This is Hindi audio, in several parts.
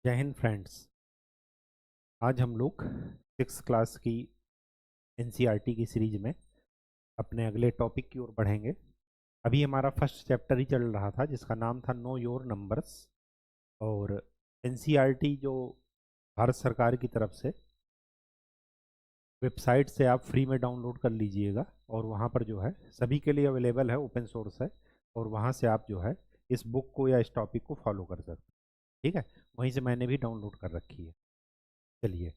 जय हिंद फ्रेंड्स। आज हम लोग 6th क्लास की एनसीईआरटी की सीरीज में अपने अगले टॉपिक की ओर बढ़ेंगे। अभी हमारा फर्स्ट चैप्टर ही चल रहा था जिसका नाम था नो योर नंबर्स। और एनसीईआरटी जो भारत सरकार की तरफ से वेबसाइट से आप फ्री में डाउनलोड कर लीजिएगा और वहाँ पर जो है सभी के लिए अवेलेबल है, ओपन सोर्स है। और वहाँ से आप जो है इस बुक को या इस टॉपिक को फॉलो कर सकते हैं। ठीक है, वहीं से मैंने भी डाउनलोड कर रखी है। चलिए,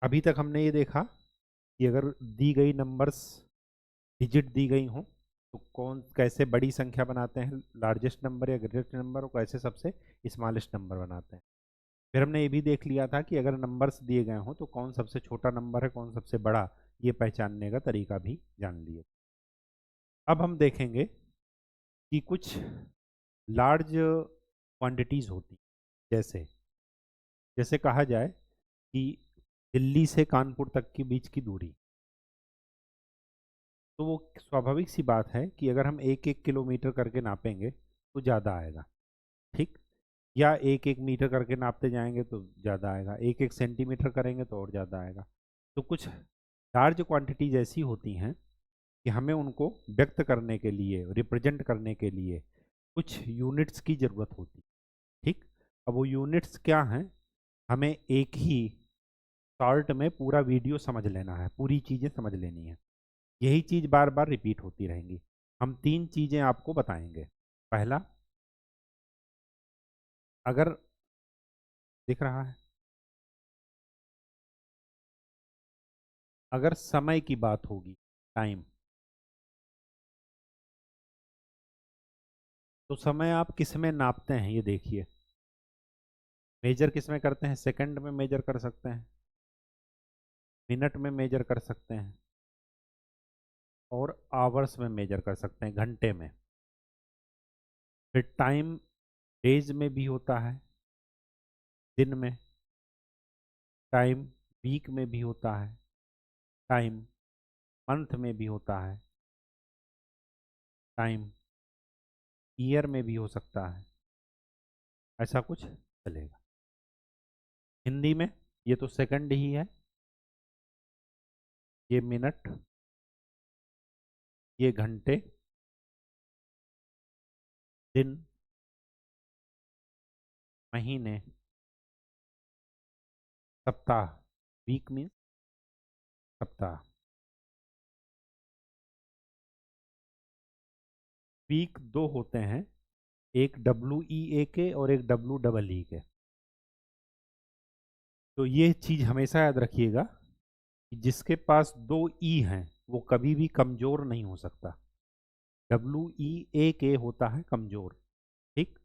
अभी तक हमने ये देखा कि अगर दी गई नंबर्स डिजिट दी गई हों तो कौन कैसे बड़ी संख्या बनाते हैं, लार्जेस्ट नंबर या ग्रेटेस्ट नंबर, और कैसे सबसे स्मॉलेस्ट नंबर बनाते हैं। फिर हमने ये भी देख लिया था कि अगर नंबर्स दिए गए हों तो कौन सबसे छोटा नंबर है, कौन सबसे बड़ा, ये पहचानने का तरीका भी जान लिए। अब हम देखेंगे कि कुछ लार्ज क्वांटिटीज़ होती हैं। जैसे जैसे कहा जाए कि दिल्ली से कानपुर तक के बीच की दूरी, तो वो स्वाभाविक सी बात है कि अगर हम एक एक किलोमीटर करके नापेंगे तो ज़्यादा आएगा। ठीक, या एक एक मीटर करके नापते जाएंगे तो ज़्यादा आएगा, एक एक सेंटीमीटर करेंगे तो और ज़्यादा आएगा। तो कुछ लार्ज क्वांटिटीज ऐसी होती हैं कि हमें उनको व्यक्त करने के लिए, रिप्रेजेंट करने के लिए कुछ यूनिट्स की ज़रूरत होती है। ठीक, अब वो यूनिट्स क्या हैं, हमें एक ही शॉर्ट में पूरा वीडियो समझ लेना है, पूरी चीज़ें समझ लेनी है। यही चीज़ बार बार रिपीट होती रहेंगी। हम तीन चीज़ें आपको बताएंगे। पहला, अगर दिख रहा है, अगर समय की बात होगी, टाइम, तो समय आप किस में नापते हैं ये देखिए। मेजर किस में करते हैं? सेकंड में मेजर कर सकते हैं, मिनट में मेजर कर सकते हैं, और आवर्स में मेजर कर सकते हैं, घंटे में। फिर टाइम डेज में भी होता है, दिन में। टाइम वीक में भी होता है, टाइम मंथ में भी होता है, टाइम ईयर में भी हो सकता है। ऐसा कुछ चलेगा। हिंदी में ये तो सेकंड ही है, ये मिनट, ये घंटे, दिन, महीने, सप्ताह। वीक मीन्स सप्ताह। वीक दो होते हैं, एक WEA के और एक WEE के। तो ये चीज हमेशा याद रखिएगा कि जिसके पास दो ई हैं वो कभी भी कमजोर नहीं हो सकता। WEA के होता है कमजोर। ठीक,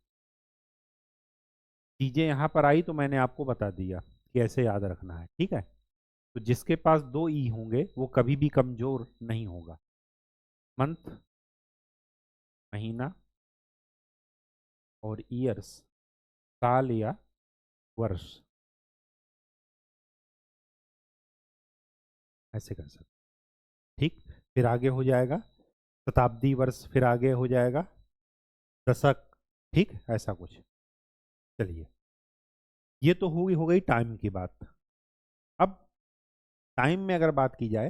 चीजें यहाँ पर आई तो मैंने आपको बता दिया कि ऐसे याद रखना है। ठीक है, तो जिसके पास दो ई होंगे वो कभी भी कमजोर नहीं होगा। मंथ, महीना, और ईयर्स, साल या वर्ष। ऐसे कर सकते। ठीक, फिर आगे हो जाएगा शताब्दी वर्ष, फिर आगे हो जाएगा दशक। ठीक, ऐसा कुछ। चलिए, ये तो हो गई टाइम की बात। अब टाइम में अगर बात की जाए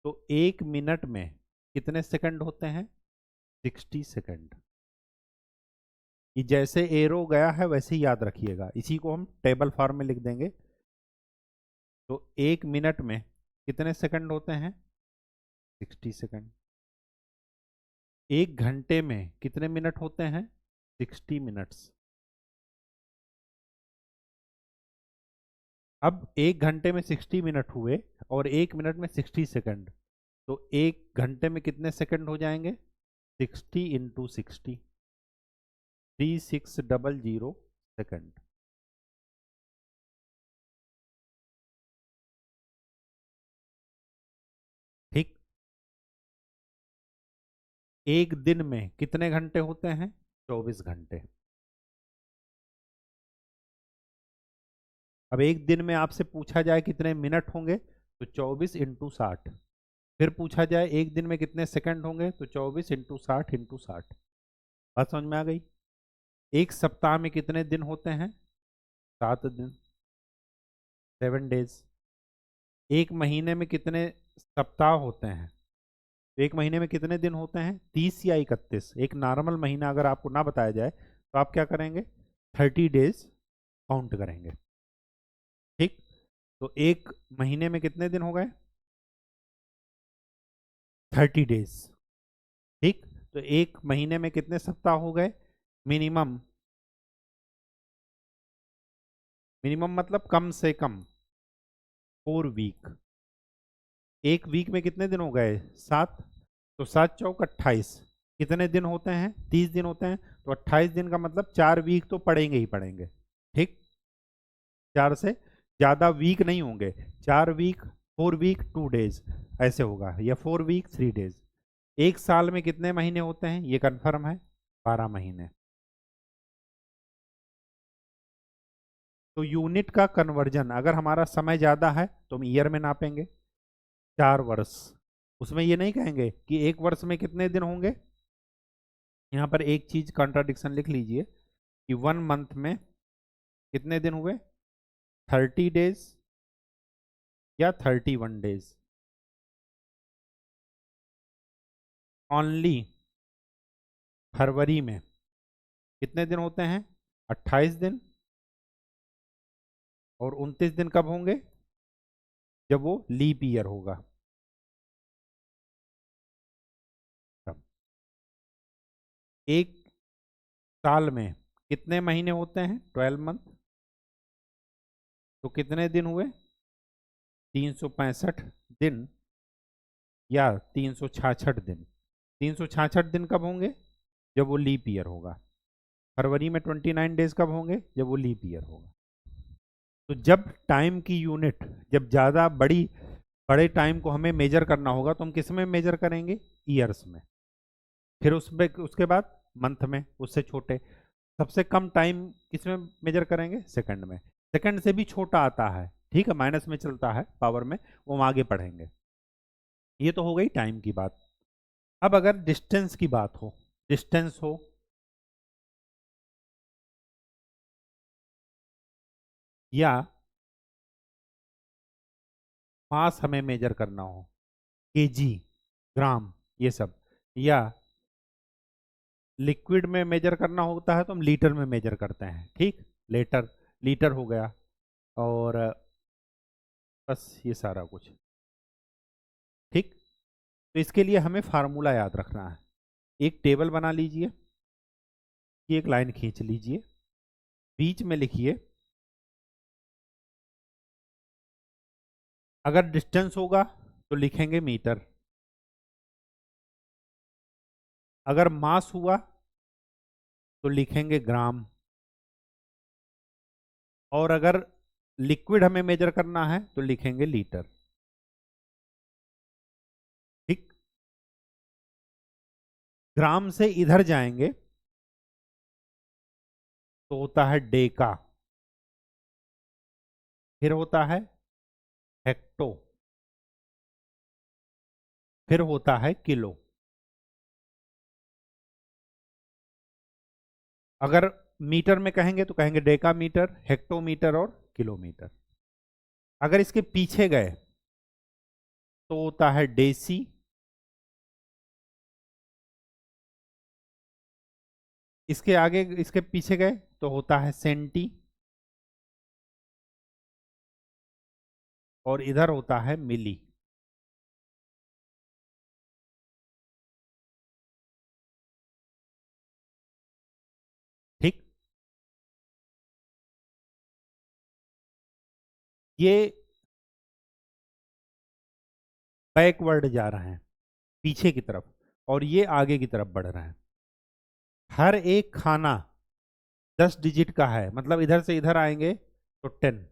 तो एक मिनट में कितने सेकंड होते हैं? 60 सेकंड। ये जैसे एरो गया है वैसे ही याद रखिएगा, इसी को हम टेबल फॉर्म में लिख देंगे। तो एक मिनट में कितने सेकंड होते हैं? 60 सेकंड। एक घंटे में कितने मिनट होते हैं? 60 मिनट्स। अब एक घंटे में 60 मिनट हुए और एक मिनट में 60 सेकंड, तो एक घंटे में कितने सेकंड हो जाएंगे? 60 × 60, 3600 सेकंड। ठीक, एक दिन में कितने घंटे होते हैं? 24 घंटे। अब एक दिन में आपसे पूछा जाए कितने मिनट होंगे, तो 24 × 60। फिर पूछा जाए एक दिन में कितने सेकंड होंगे, तो 24 × 60 × 60। बात समझ में आ गई? एक सप्ताह में कितने दिन होते हैं? 7 दिन, 7 डेज। एक महीने में कितने सप्ताह होते हैं? तो एक महीने में कितने दिन होते हैं? 30 या 31। एक नॉर्मल महीना अगर आपको ना बताया जाए तो आप क्या करेंगे? 30 डेज काउंट करेंगे। ठीक। तो एक महीने में कितने दिन हो गए? 30 डेज। ठीक। तो एक महीने में कितने सप्ताह हो गए? मिनिमम, मिनिमम मतलब कम से कम 4 वीक। एक वीक में कितने दिन हो गए? 7। तो 7 चौक 28। कितने दिन होते हैं? 30 दिन होते हैं। तो 28 दिन का मतलब 4 वीक तो पड़ेंगे ही पड़ेंगे। ठीक। 4 से ज़्यादा वीक नहीं होंगे। 4 वीक, 4 वीक 2 डेज, ऐसे होगा, या 4 वीक 3 डेज। एक साल में कितने महीने होते हैं? ये कंफर्म है, 12 महीने। तो यूनिट का कन्वर्जन, अगर हमारा समय ज़्यादा है तो हम ईयर में नापेंगे। 4 वर्ष। उसमें ये नहीं कहेंगे कि एक वर्ष में कितने दिन होंगे। यहाँ पर एक चीज कॉन्ट्राडिक्शन लिख लीजिए कि 1 मंथ में कितने दिन हुए? 30 डेज या 31 डेज। ओनली फरवरी में कितने दिन होते हैं? 28 दिन। और 29 दिन कब होंगे? जब वो लीप ईयर होगा तब। एक साल में कितने महीने होते हैं? 12 मंथ। तो कितने दिन हुए? 365 दिन या 366 दिन। 366 दिन कब होंगे? जब वो लीप ईयर होगा। फरवरी में 29 डेज कब होंगे? जब वो लीप ईयर होगा। तो जब टाइम की यूनिट, जब ज़्यादा बड़े टाइम को हमें मेजर करना होगा तो हम किस में मेजर करेंगे? ईयर्स में। फिर उसमें उसके बाद मंथ में, उससे छोटे। सबसे कम टाइम किस में मेजर करेंगे? सेकंड में। सेकंड से भी छोटा आता है, ठीक है, माइनस में चलता है पावर में, वो हम आगे पढ़ेंगे। ये तो हो गई टाइम की बात। अब अगर डिस्टेंस की बात हो, डिस्टेंस हो या मास हमें मेजर करना हो, केजी, ग्राम, ये सब, या लिक्विड में मेजर करना होता है तो हम लीटर में मेजर करते हैं। ठीक। लीटर, लीटर हो गया। और बस ये सारा कुछ। ठीक। तो इसके लिए हमें फार्मूला याद रखना है। एक टेबल बना लीजिए, कि एक लाइन खींच लीजिए, बीच में लिखिए, अगर डिस्टेंस होगा तो लिखेंगे मीटर, अगर मास हुआ तो लिखेंगे ग्राम, और अगर लिक्विड हमें मेजर करना है तो लिखेंगे लीटर। ठीक। ग्राम से इधर जाएंगे तो होता है डेका, फिर होता है हेक्टो, फिर होता है किलो। अगर मीटर में कहेंगे तो कहेंगे डेका मीटर, हेक्टोमीटर और किलोमीटर। अगर इसके पीछे गए तो होता है डेसी, इसके आगे, इसके पीछे गए तो होता है सेंटी, और इधर होता है मिली। ठीक। ये बैकवर्ड जा रहे हैं, पीछे की तरफ, और ये आगे की तरफ बढ़ रहे हैं। हर एक खाना 10 डिजिट का है, मतलब इधर से इधर आएंगे तो 10,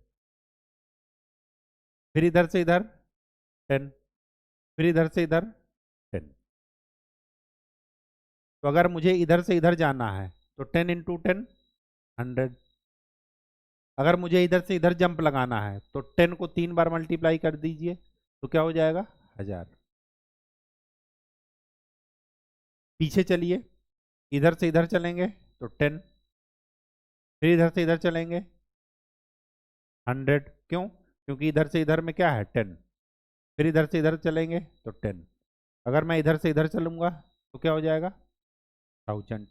फिर इधर से इधर 10, फिर इधर से इधर 10। तो अगर मुझे इधर से इधर जाना है तो 10 × 10 100। अगर मुझे इधर से इधर जंप लगाना है तो 10 को 3 बार मल्टीप्लाई कर दीजिए, तो क्या हो जाएगा? 1000। पीछे चलिए, इधर से इधर चलेंगे तो 10, फिर इधर से इधर चलेंगे 100, क्यों? क्योंकि इधर से इधर में क्या है 10। फिर इधर से इधर चलेंगे तो 10। अगर मैं इधर से इधर चलूंगा तो क्या हो जाएगा 1000।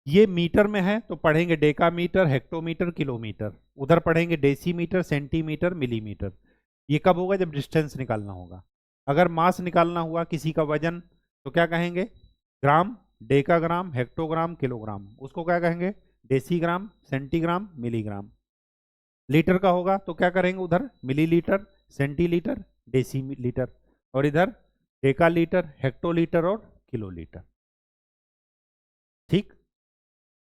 ये मीटर में है तो पढ़ेंगे डेकामीटर, हेक्टोमीटर, किलोमीटर। उधर पढ़ेंगे डेसीमीटर, सेंटीमीटर, मिलीमीटर। ये कब होगा? जब डिस्टेंस निकालना होगा। अगर मास निकालना हुआ किसी का वजन तो क्या कहेंगे? ग्राम, डेकाग्राम, हेक्टोग्राम, किलोग्राम। उसको क्या कहेंगे? Decigram, centigram, milligram. लीटर का होगा तो क्या करेंगे? उधर मिलीलीटर, सेंटीलीटर, डेसीलीटर। और इधर डेकालीटर, हेक्टोलीटर और किलोलीटर। ठीक।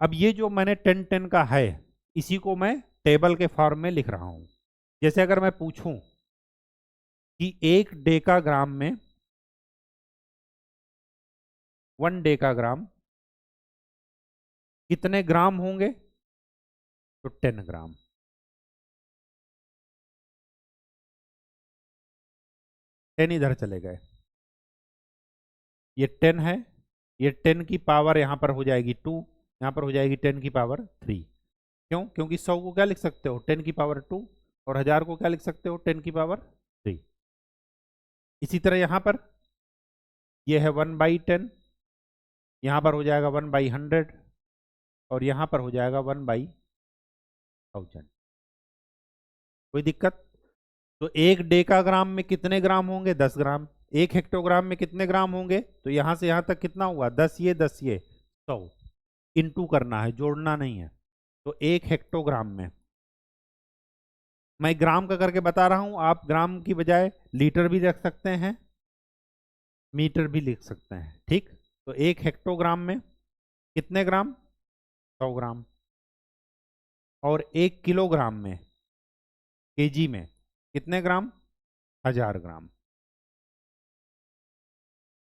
अब ये जो मैंने 10-10 का है, इसी को मैं टेबल के फॉर्म में लिख रहा हूं। जैसे अगर मैं पूछूं कि 1 डेकाग्राम में 1 डेकाग्राम कितने ग्राम होंगे, तो 10 ग्राम। टेन इधर चले गए, ये 10 है, ये 10 की पावर यहां पर हो जाएगी 2, यहां पर हो जाएगी 10 की पावर 3। क्यों? क्योंकि 100 को क्या लिख सकते हो 10 की पावर 2, और 1000 को क्या लिख सकते हो 10 की पावर 3। इसी तरह यहां पर ये है 1/10, यहां पर हो जाएगा 1/100, और यहां पर हो जाएगा 1/1000। कोई दिक्कत? तो 1 डेकाग्राम में कितने ग्राम होंगे? 10 ग्राम। 1 हेक्टोग्राम में कितने ग्राम होंगे? तो यहां से यहां तक कितना हुआ? 10 ये 10 ये 100। इंटू करना है, जोड़ना नहीं है। तो 1 हेक्टोग्राम में, मैं ग्राम का करके बता रहा हूं, आप ग्राम की बजाय लीटर भी रख सकते हैं, मीटर भी लिख सकते हैं। ठीक। तो 1 हेक्टोग्राम में कितने ग्राम? 100 ग्राम। और 1 किलोग्राम में, केजी में, कितने ग्राम? 1000 ग्राम।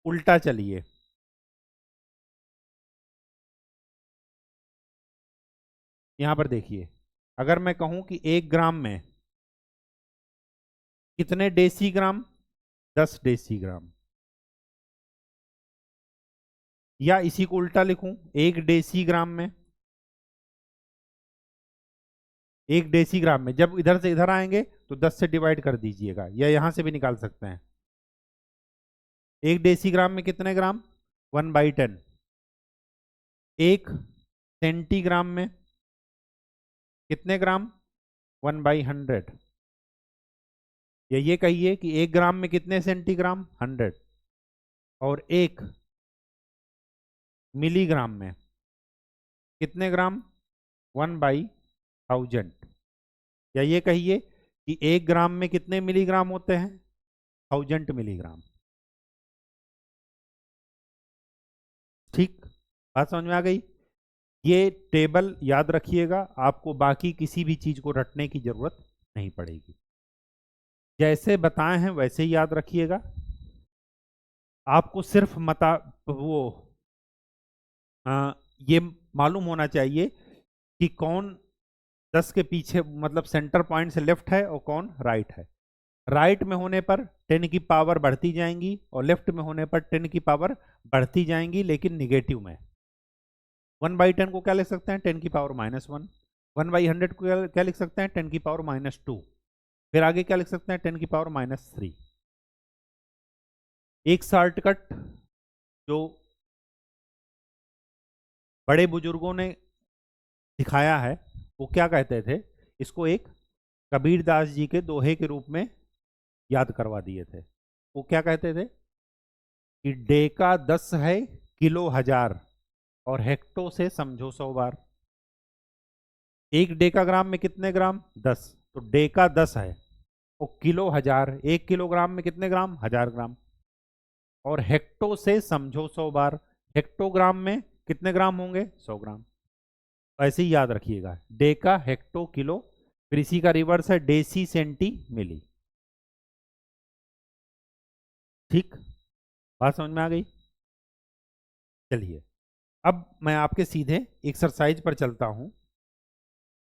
उल्टा चलिए, यहां पर देखिए, अगर मैं कहूं कि 1 ग्राम में कितने डेसीग्राम? 10 डेसीग्राम। या इसी को उल्टा लिखूं, 1 डेसीग्राम में, 1 डेसीग्राम में जब इधर से इधर आएंगे तो 10 से डिवाइड कर दीजिएगा, या यहां से भी निकाल सकते हैं। 1 डेसीग्राम में कितने ग्राम? 1/10। 1 सेंटीग्राम में कितने ग्राम? 1/100। या ये कहिए कि 1 ग्राम में कितने सेंटीग्राम? 100। और 1 मिलीग्राम में कितने ग्राम? 1/1000। या ये कहिए कि 1 ग्राम में कितने मिलीग्राम होते हैं? 1000 मिलीग्राम। ठीक। बात समझ में आ गई? ये टेबल याद रखिएगा, आपको बाकी किसी भी चीज को रटने की जरूरत नहीं पड़ेगी। जैसे बताए हैं वैसे ही याद रखिएगा। आपको सिर्फ वो ये मालूम होना चाहिए कि कौन 10 के पीछे, मतलब सेंटर पॉइंट से लेफ्ट है और कौन राइट है। राइट में होने पर 10 की पावर बढ़ती जाएंगी, और लेफ्ट में होने पर 10 की पावर बढ़ती जाएंगी, लेकिन निगेटिव में। 1/10 को क्या लिख सकते हैं? 10 की पावर -1। 1/100 को क्या लिख सकते हैं? 10 की पावर -2। फिर आगे क्या लिख सकते हैं? 10 की पावर -3। एक शॉर्टकट जो बड़े बुजुर्गों ने दिखाया है, वो क्या कहते थे? इसको एक कबीरदास जी के दोहे के रूप में याद करवा दिए थे। वो क्या कहते थे कि डेका 10 है, किलो 1000, और हेक्टो से समझो 100 बार। 1 डेकाग्राम में कितने ग्राम? 10। तो डेका 10 है, और किलो 1000, 1 किलोग्राम में कितने ग्राम? 1000 ग्राम। और हेक्टो से समझो 100 बार। हेक्टोग्राम में कितने ग्राम होंगे? 100 ग्राम। ऐसे ही याद रखिएगा, डेका, हेक्टो, किलो। फिर इसी का रिवर्स है डेसी, सेंटी, मिली। ठीक। बात समझ में आ गई? चलिए, अब मैं आपके सीधे एक्सरसाइज पर चलता हूं,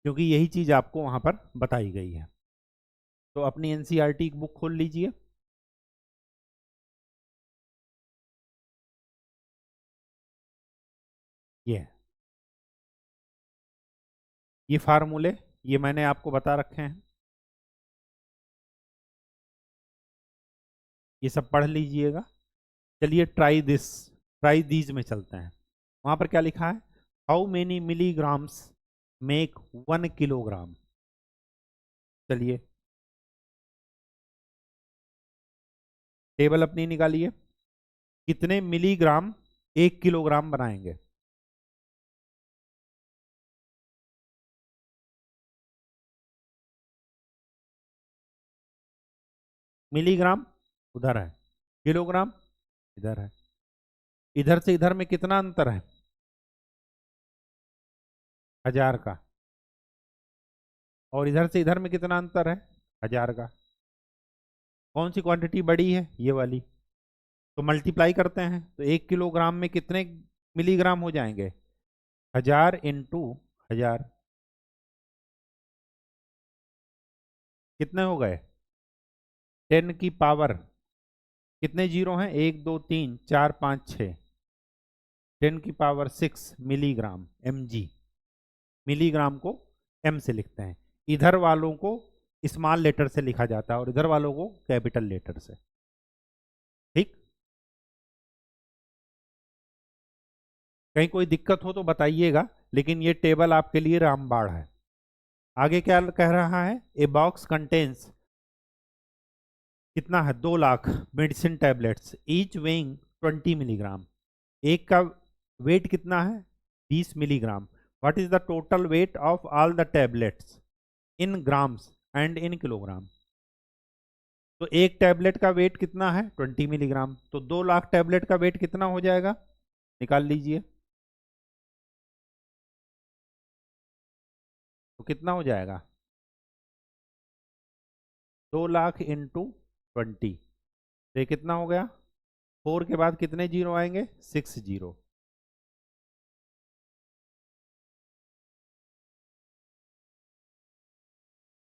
क्योंकि यही चीज आपको वहां पर बताई गई है। तो अपनी एनसीईआरटी बुक खोल लीजिए। ये है, ये फार्मूले ये मैंने आपको बता रखे हैं, ये सब पढ़ लीजिएगा। चलिए ट्राई दीज में चलते हैं। वहां पर क्या लिखा है, how many milligrams make 1 kilogram. चलिए टेबल अपनी निकालिए, कितने मिलीग्राम 1 किलोग्राम बनाएंगे। मिलीग्राम उधर है, किलोग्राम इधर है, इधर से इधर में कितना अंतर है, 1000 का, और इधर से इधर में कितना अंतर है, 1000 का। कौन सी क्वांटिटी बड़ी है, ये वाली। तो मल्टीप्लाई करते हैं, तो 1 किलोग्राम में कितने मिलीग्राम हो जाएंगे, 1000 इंटू 1000, कितने हो गए, 10 की पावर, कितने जीरो हैं, 1 2 3 4 5 6, 10 की पावर 6 मिलीग्राम, mg। मिलीग्राम को m से लिखते हैं, इधर वालों को स्मॉल लेटर से लिखा जाता है और इधर वालों को कैपिटल लेटर से। ठीक, कहीं कोई दिक्कत हो तो बताइएगा, लेकिन ये टेबल आपके लिए रामबाण है। आगे क्या कह रहा है, ए बॉक्स कंटेन्स, कितना है, 2 lakh medicine tablets, each weighing 20 milligram. एक का वेट कितना है, 20 milligram. What is the total weight of all the tablets in grams and in kilogram. तो एक टैबलेट का वेट कितना है, 20 मिलीग्राम, तो 2 लाख टैबलेट का वेट कितना हो जाएगा, निकाल लीजिए। तो कितना हो जाएगा, 2 लाख इंटू 20, तो ये कितना हो गया, 4 के बाद कितने जीरो आएंगे, 6 जीरो।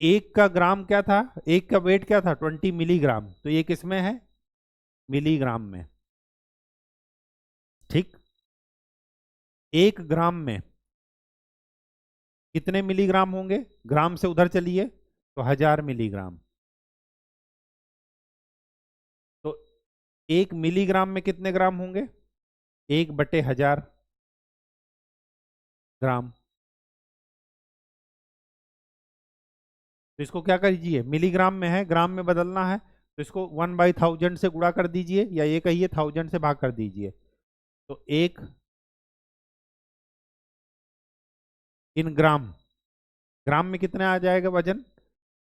एक का ग्राम क्या था, एक का वेट क्या था, 20 मिलीग्राम, तो ये किसमें है, मिलीग्राम में। ठीक, 1 ग्राम में कितने मिलीग्राम होंगे, ग्राम से उधर चलिए तो 1000 मिलीग्राम। तो 1 मिलीग्राम में कितने ग्राम होंगे, 1/1000 ग्राम। तो इसको क्या करिए, मिलीग्राम में है, ग्राम में बदलना है, तो इसको 1/1000 से गुणा कर दीजिए, या ये कहिए 1000 से भाग कर दीजिए। तो 1 इन ग्राम में कितना आ जाएगा वजन,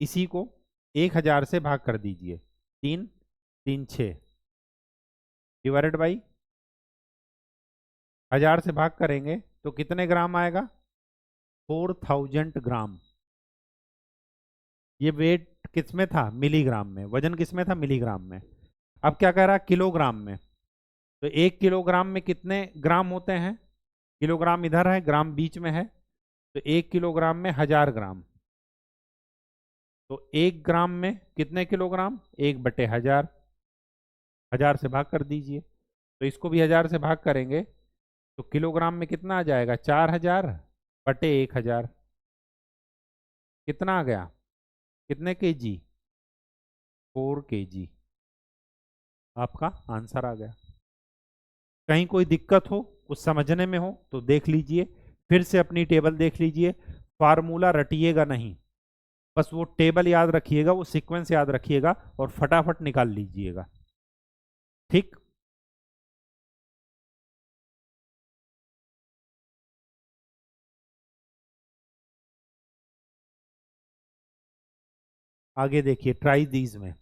इसी को 1000 से भाग कर दीजिए, 3 3 6 डिवाइडेड बाई 1000 से भाग करेंगे तो कितने ग्राम आएगा, 4000 ग्राम। ये वेट किस में था, मिलीग्राम में, वजन किस में था, मिलीग्राम में। अब क्या कह रहा है, किलोग्राम में। तो 1 किलोग्राम में कितने ग्राम होते हैं, किलोग्राम इधर है, ग्राम बीच में है, तो 1 किलोग्राम में 1000 ग्राम। तो 1 ग्राम में कितने किलोग्राम, 1/1000, 1000 से भाग कर दीजिए। तो इसको भी 1000 से भाग करेंगे तो किलोग्राम में कितना आ जाएगा, 4000/1000, कितना आ गया, कितने केजी, 4 kg। आपका आंसर आ गया। कहीं कोई दिक्कत हो, कुछ समझने में हो तो देख लीजिए, फिर से अपनी टेबल देख लीजिए, फार्मूला रटिएगा नहीं, बस वो टेबल याद रखिएगा, वो सीक्वेंस याद रखिएगा और फटाफट निकाल लीजिएगा। ठीक, आगे देखिए, ट्राई दीज में,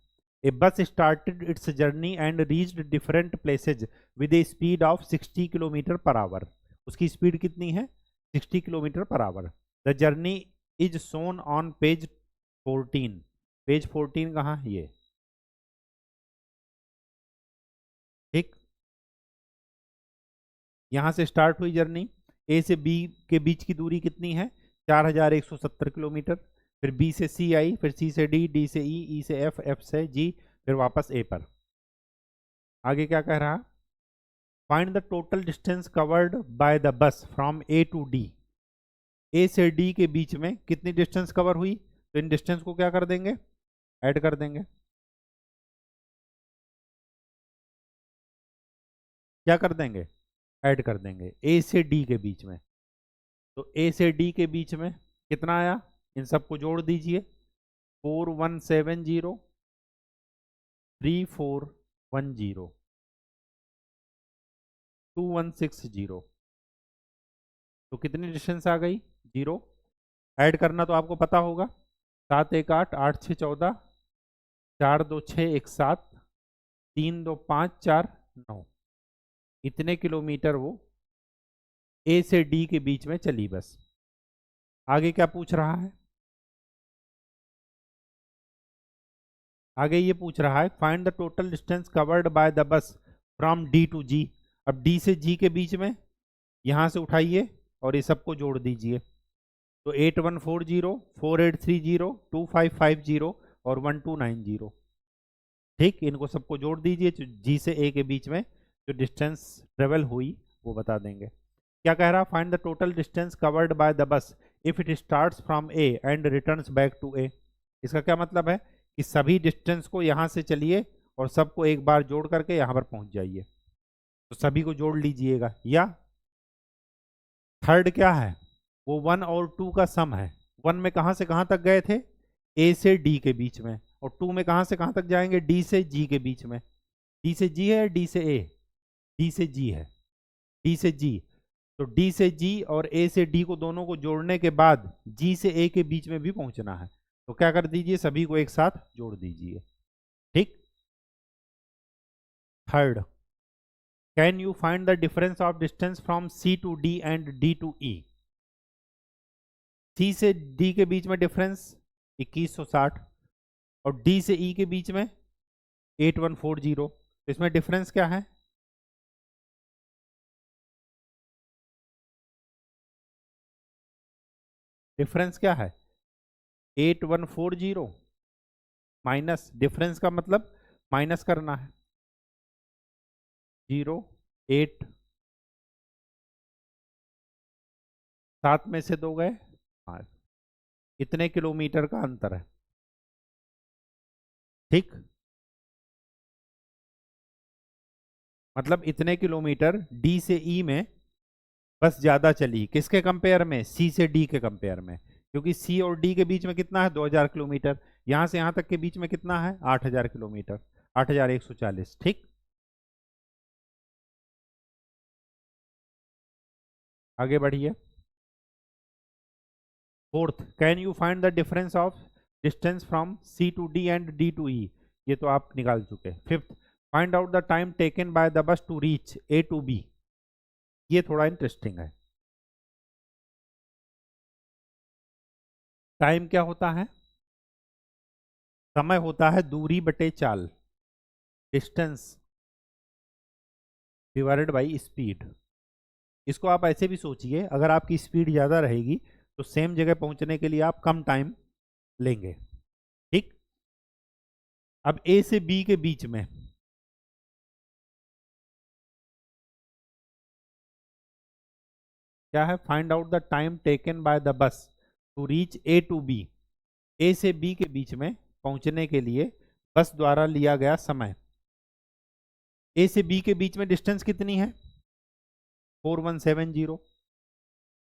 ए बस started it's journey and reached different places with A speed of 60 kilometre per hour. उसकी स्पीड कितनी है, 60 kilometre per hour. The journey is shown on page 14। Page 14 कहाँ, ये। ठीक, यहां से स्टार्ट हुई जर्नी, ए से बी के बीच की दूरी कितनी है, 4170 किलोमीटर। फिर बी से सी आई, फिर सी से डी, डी से ई, ई से एफ, एफ से जी, फिर वापस ए पर। आगे क्या कह रहा, find the total distance covered by the bus from A to D. A से डी के बीच में कितनी डिस्टेंस कवर हुई, तो इन डिस्टेंस को क्या कर देंगे, ऐड कर देंगे। क्या कर देंगे, ऐड कर देंगे ए से डी के बीच में। तो ए से डी के बीच में कितना आया, इन सबको जोड़ दीजिए। 4170, 3410, 2160। तो कितनी डिस्टेंस आ गई, 0। ऐड करना तो आपको पता होगा, 7 1 8, 8 6 14, 4 2 6 1 7, 3 2 5 4 9। इतने किलोमीटर वो ए से डी के बीच में चली बस। आगे क्या पूछ रहा है, आगे ये पूछ रहा है find the total distance covered by the bus from D to G. अब डी से जी के बीच में यहां से उठाइए और ये सबको जोड़ दीजिए। तो 8140, 4830, 2550 और 1290। ठीक, इनको सबको जोड़ दीजिए, जी से ए के बीच में जो डिस्टेंस ट्रेवल हुई वो बता देंगे। क्या कह रहा, find the total distance covered by the bus if it starts from A and returns back to A. इसका क्या मतलब है कि सभी डिस्टेंस को यहाँ से चलिए और सबको एक बार जोड़ करके यहाँ पर पहुँच जाइए। तो सभी को जोड़ लीजिएगा। या थर्ड क्या है, वो 1 और 2 का सम है। 1 में कहाँ से कहाँ तक गए थे, ए से डी के बीच में, और 2 में कहाँ से कहाँ तक जाएंगे, डी से जी के बीच में। डी से जी है, डी से ए, डी से जी है, डी से जी। तो डी से जी और ए से डी को दोनों को जोड़ने के बाद जी से ए के बीच में भी पहुंचना है। तो क्या कर दीजिए, सभी को एक साथ जोड़ दीजिए। ठीक। Third, can you find the difference of distance from C to D and D to E. C से डी के बीच में डिफरेंस 2160 और डी से ई के बीच में 8140। तो इसमें डिफरेंस क्या है, डिफरेंस क्या है, 8140 माइनस, डिफरेंस का मतलब माइनस करना है, 0 8, 7 में से 2 गए 5। इतने किलोमीटर का अंतर है। ठीक, मतलब इतने किलोमीटर डी से ई में बस ज्यादा चली, किसके कंपेयर में, सी से डी के कंपेयर में। क्योंकि सी और डी के बीच में कितना है, 2000 किलोमीटर। यहां से यहां तक के बीच में कितना है, 8000 किलोमीटर, 8140। ठीक, आगे बढ़िए। Fourth, can you find the difference of distance from C to D and D to E. ये तो आप निकाल चुके। Fifth, find out the time taken by the bus to reach A to B. ये थोड़ा इंटरेस्टिंग है। टाइम क्या होता है, समय होता है दूरी बटे चाल, डिस्टेंस डिवाइडेड बाई स्पीड। इसको आप ऐसे भी सोचिए, अगर आपकी स्पीड ज़्यादा रहेगी तो सेम जगह पहुंचने के लिए आप कम टाइम लेंगे। ठीक, अब ए से बी के बीच में क्या है, find out the time taken by the bus to reach A to B. A से बी के बीच में पहुंचने के लिए बस द्वारा लिया गया समय। ए से बी के बीच में डिस्टेंस कितनी है, 4170।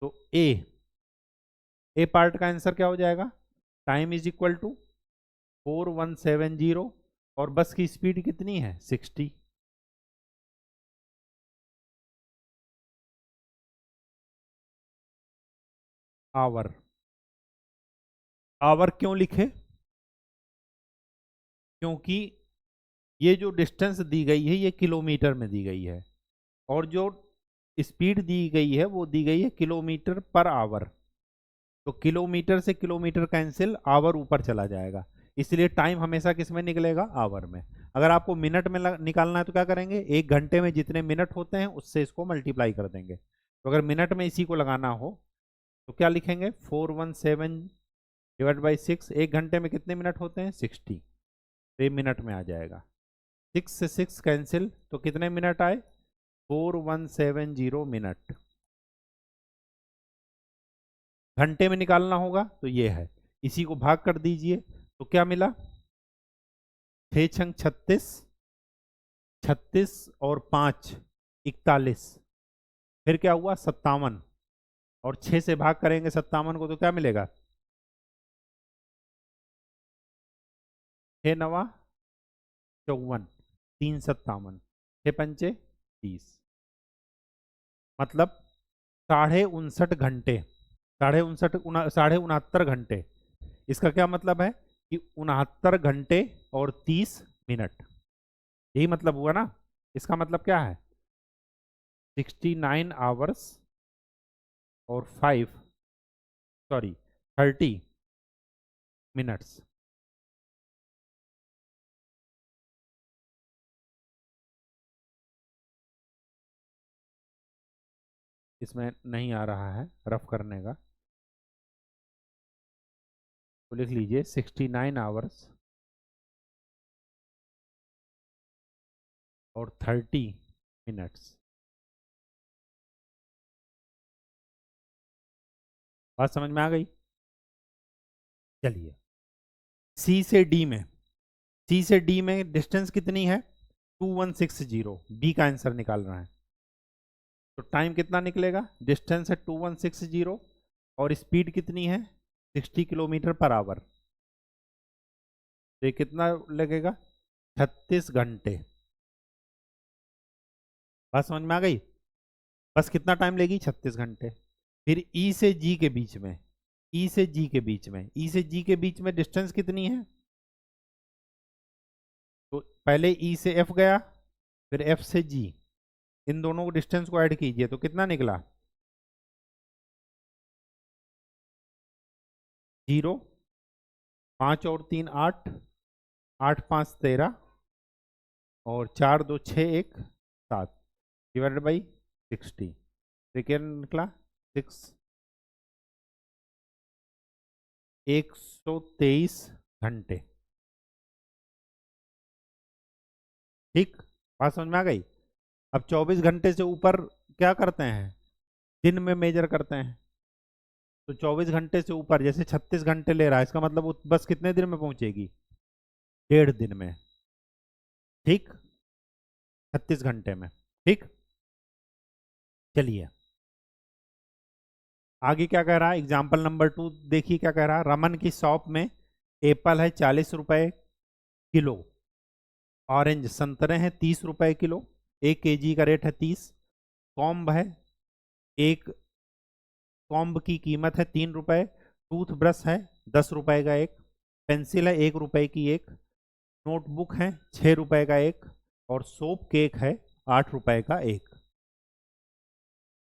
तो ए पार्ट का आंसर क्या हो जाएगा, टाइम इज इक्वल टू 4170 और बस की स्पीड कितनी है, 60। आवर, आवर क्यों लिखे, क्योंकि ये जो डिस्टेंस दी गई है ये किलोमीटर में दी गई है और जो स्पीड दी गई है वो दी गई है किलोमीटर पर आवर। तो किलोमीटर से किलोमीटर कैंसिल, आवर ऊपर चला जाएगा, इसलिए टाइम हमेशा किस में निकलेगा, आवर में। अगर आपको मिनट में निकालना है तो क्या करेंगे, 1 घंटे में जितने मिनट होते हैं उससे इसको मल्टीप्लाई कर देंगे। तो अगर मिनट में इसी को लगाना हो तो क्या लिखेंगे, 417 डिवाइड बाई 6। 1 घंटे में कितने मिनट होते हैं, 60। तो ये मिनट में आ जाएगा। 6 से 6 कैंसिल, तो कितने मिनट आए, 4170 मिनट। घंटे में निकालना होगा तो ये है, इसी को भाग कर दीजिए तो क्या मिला, 6×36, 36 और 5 41, फिर क्या हुआ 57, और 6 से भाग करेंगे 57 को तो क्या मिलेगा, 6×9 54, 3×57, 6×5 30, मतलब 59.5 घंटे, 69.5 इसका क्या मतलब है कि 69 घंटे और 30 मिनट, यही मतलब हुआ ना। इसका मतलब क्या है, 69 आवर्स और 30 मिनट्स। इसमें नहीं आ रहा है रफ करने का, तो लिख लीजिए 69 आवर्स और 30 मिनट्स। बात समझ में आ गई। चलिए, सी से डी में, सी से डी में डिस्टेंस कितनी है 2160, बी का आंसर निकालना है। तो टाइम कितना निकलेगा, डिस्टेंस है 2160 और स्पीड कितनी है 60 किलोमीटर पर आवर, तो ये कितना लगेगा 36 घंटे। बात समझ में आ गई। बस कितना टाइम लेगी 36 घंटे। फिर ई से जी के बीच में, ई से जी के बीच में, ई से जी के बीच में डिस्टेंस कितनी है, तो पहले ई से एफ गया, फिर एफ से जी, इन दोनों को डिस्टेंस को ऐड कीजिए तो कितना निकला 0, 5 और 3 8, 8 5 13 और 4 2 6 1 7 डिवाइडेड बाई 60, तो क्या निकला 123 घंटे। ठीक, बात समझ में आ गई। अब 24 घंटे से ऊपर क्या करते हैं, दिन में मेजर करते हैं, तो 24 घंटे से ऊपर जैसे 36 घंटे ले रहा है, इसका मतलब वो बस कितने दिन में पहुंचेगी, 1.5 दिन में। ठीक, 36 घंटे में। ठीक, चलिए आगे क्या कह रहा है, एग्जाम्पल नंबर 2 देखिए क्या कह रहा है। रमन की शॉप में एप्पल है 40 रुपए किलो, ऑरेंज संतरे हैं 30 रुपए किलो, 1 kg का रेट है 30, कॉम्ब है, एक कॉम्ब की कीमत है 3 रुपए, टूथब्रश है 10 रुपए का एक, पेंसिल है 1 रुपए की एक, नोटबुक है 6 रुपए का एक, और सोप केक है 8 रुपए का एक।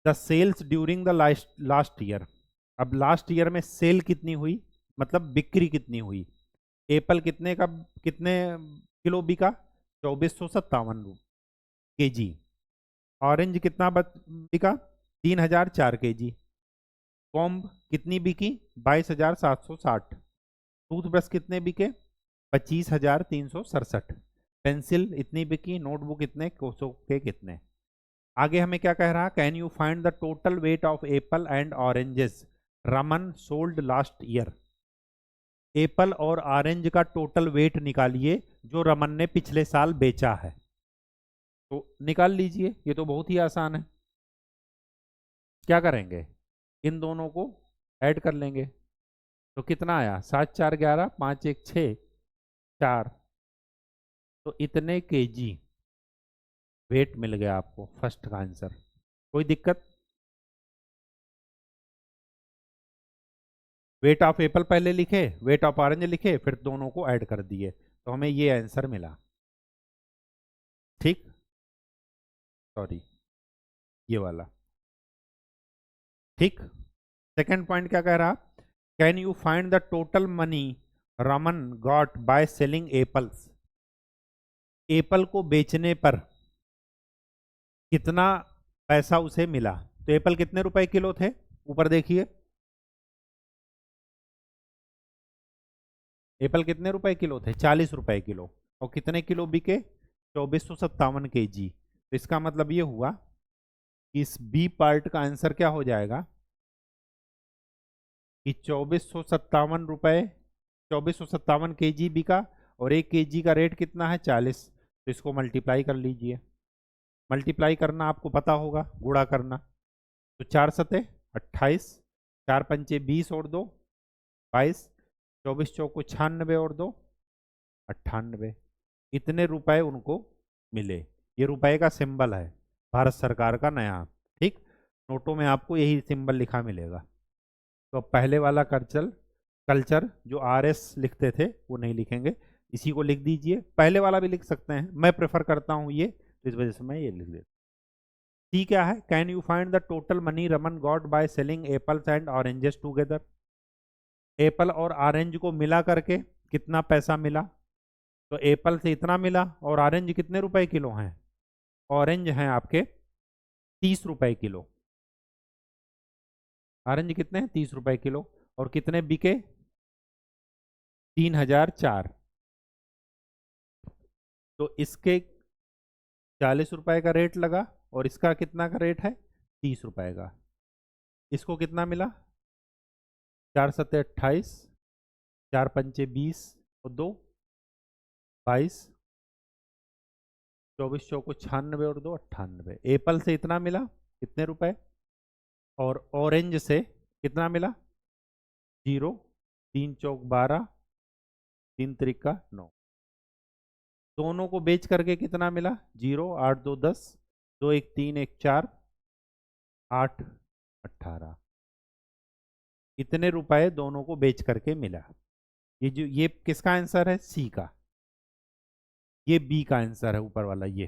The sales during the last year, अब लास्ट ईयर में सेल कितनी हुई, मतलब बिक्री कितनी हुई। एप्पल कितने का, कितने किलो बिका 2457 kg, ऑरेंज कितना बिका 3004 kg, कॉम्ब कितनी बिकी 22,760, टूथब्रश कितने बिके 25,367, पेंसिल इतनी बिकी, नोटबुक इतने, कोसो के कितने। आगे हमें क्या कह रहा, can you find the total weight of Apple and oranges Raman sold last year. Apple और ऑरेंज का टोटल वेट निकालिए जो रमन ने पिछले साल बेचा है। तो निकाल लीजिए, ये तो बहुत ही आसान है। क्या करेंगे, इन दोनों को ऐड कर लेंगे तो कितना आया 7 4 11, 5 1 6 4, तो इतने केजी वेट मिल गया आपको, फर्स्ट का आंसर। कोई दिक्कत, वेट ऑफ एप्पल पहले लिखे, वेट ऑफ ऑरेंज लिखे, फिर दोनों को ऐड कर दिए तो हमें ये आंसर मिला। ठीक, सॉरी ये वाला। ठीक, सेकंड पॉइंट क्या कह रहा, can you find the total money Raman got by selling apples. Apple को बेचने पर कितना पैसा उसे मिला, तो एप्पल कितने रुपए किलो थे, ऊपर देखिए एप्पल कितने रुपए किलो थे 40 रुपए किलो, और कितने किलो बिके 2457 kg। तो इसका मतलब ये हुआ इस बी पार्ट का आंसर क्या हो जाएगा कि 2457 रुपये, 2457 केजी बिका, और 1 केजी का रेट कितना है 40। तो इसको मल्टीप्लाई कर लीजिए। मल्टीप्लाई करना आपको पता होगा, गुणा करना। तो 4 सते 28, 4 पंचे 20 और 2 22, 24 चौको 96 और 2 98। इतने रुपए उनको मिले। ये रुपए का सिंबल है, भारत सरकार का नया। ठीक, नोटों में आपको यही सिंबल लिखा मिलेगा। तो अब पहले वाला कल्चर कल्चर जो RS लिखते थे वो नहीं लिखेंगे, इसी को लिख दीजिए। पहले वाला भी लिख सकते हैं, मैं प्रेफर करता हूँ ये, तो इस वजह से मैं ये लिख देता हूँ। सी क्या है, can you find the total money Raman got by selling apples and oranges together. Apple और ऑरेंज को मिला करके कितना पैसा मिला। तो एप्पल से इतना मिला, और ऑरेंज कितने रुपए किलो हैं, ऑरेंज हैं आपके 30 रुपए किलो। ऑरेंज कितने हैं 30 रुपए किलो, और कितने बिके 3004। तो इसके 40 रुपए का रेट लगा, और इसका कितना का रेट है 30 रुपए का। इसको कितना मिला 4 सते 28, 4 पंचे 20 और 2 22, 24 चौको 96 और 2 98। एप्पल से इतना मिला, कितने रुपए, और ऑरेंज से कितना मिला 0, 3 चौक 12, 3 त्रिका 9। दोनों को बेच करके कितना मिला 0, 8 2 10, 2 1 3 1 4, 8 18। इतने रुपए दोनों को बेच करके मिला। ये किसका आंसर है, सी का। ये बी का आंसर है, ऊपर वाला ये।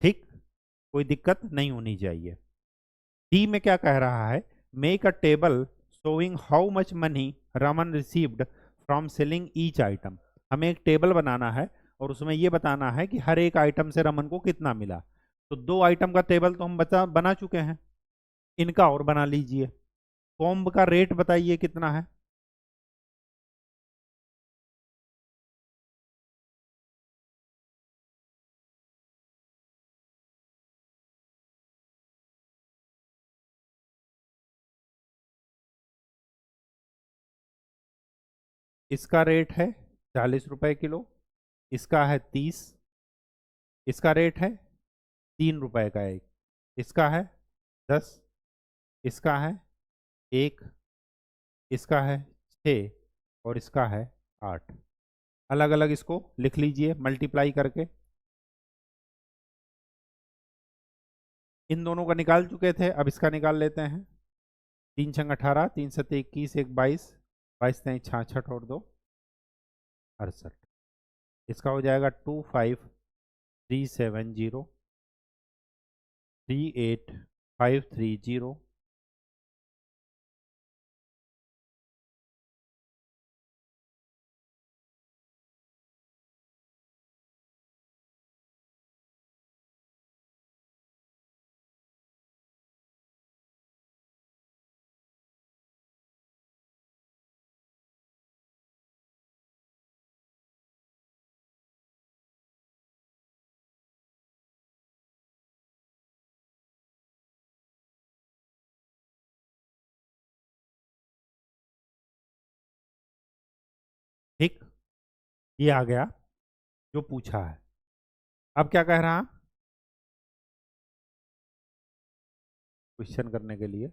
ठीक, कोई दिक्कत नहीं होनी चाहिए। डी में क्या कह रहा है, make a table showing how much money Raman received from selling each item. हमें एक टेबल बनाना है, और उसमें ये बताना है कि हर एक आइटम से रमन को कितना मिला। तो 2 आइटम का टेबल तो हम बना चुके हैं, इनका और बना लीजिए। कॉम्ब का रेट बताइए कितना है। इसका रेट है 40 रुपए किलो, इसका है 30, इसका रेट है 3 रुपए का एक, इसका है 10, इसका है 1, इसका है 6, और इसका है 8। अलग अलग इसको लिख लीजिए मल्टीप्लाई करके। इन दोनों का निकाल चुके थे, अब इसका निकाल लेते हैं। 3 छंग 18, 3 सते 21, 1 22, 22 3 66 और 2 68। इसका हो जाएगा 25,370,38530। ठीक, ये आ गया जो पूछा है। अब क्या कह रहा, क्वेश्चन करने के लिए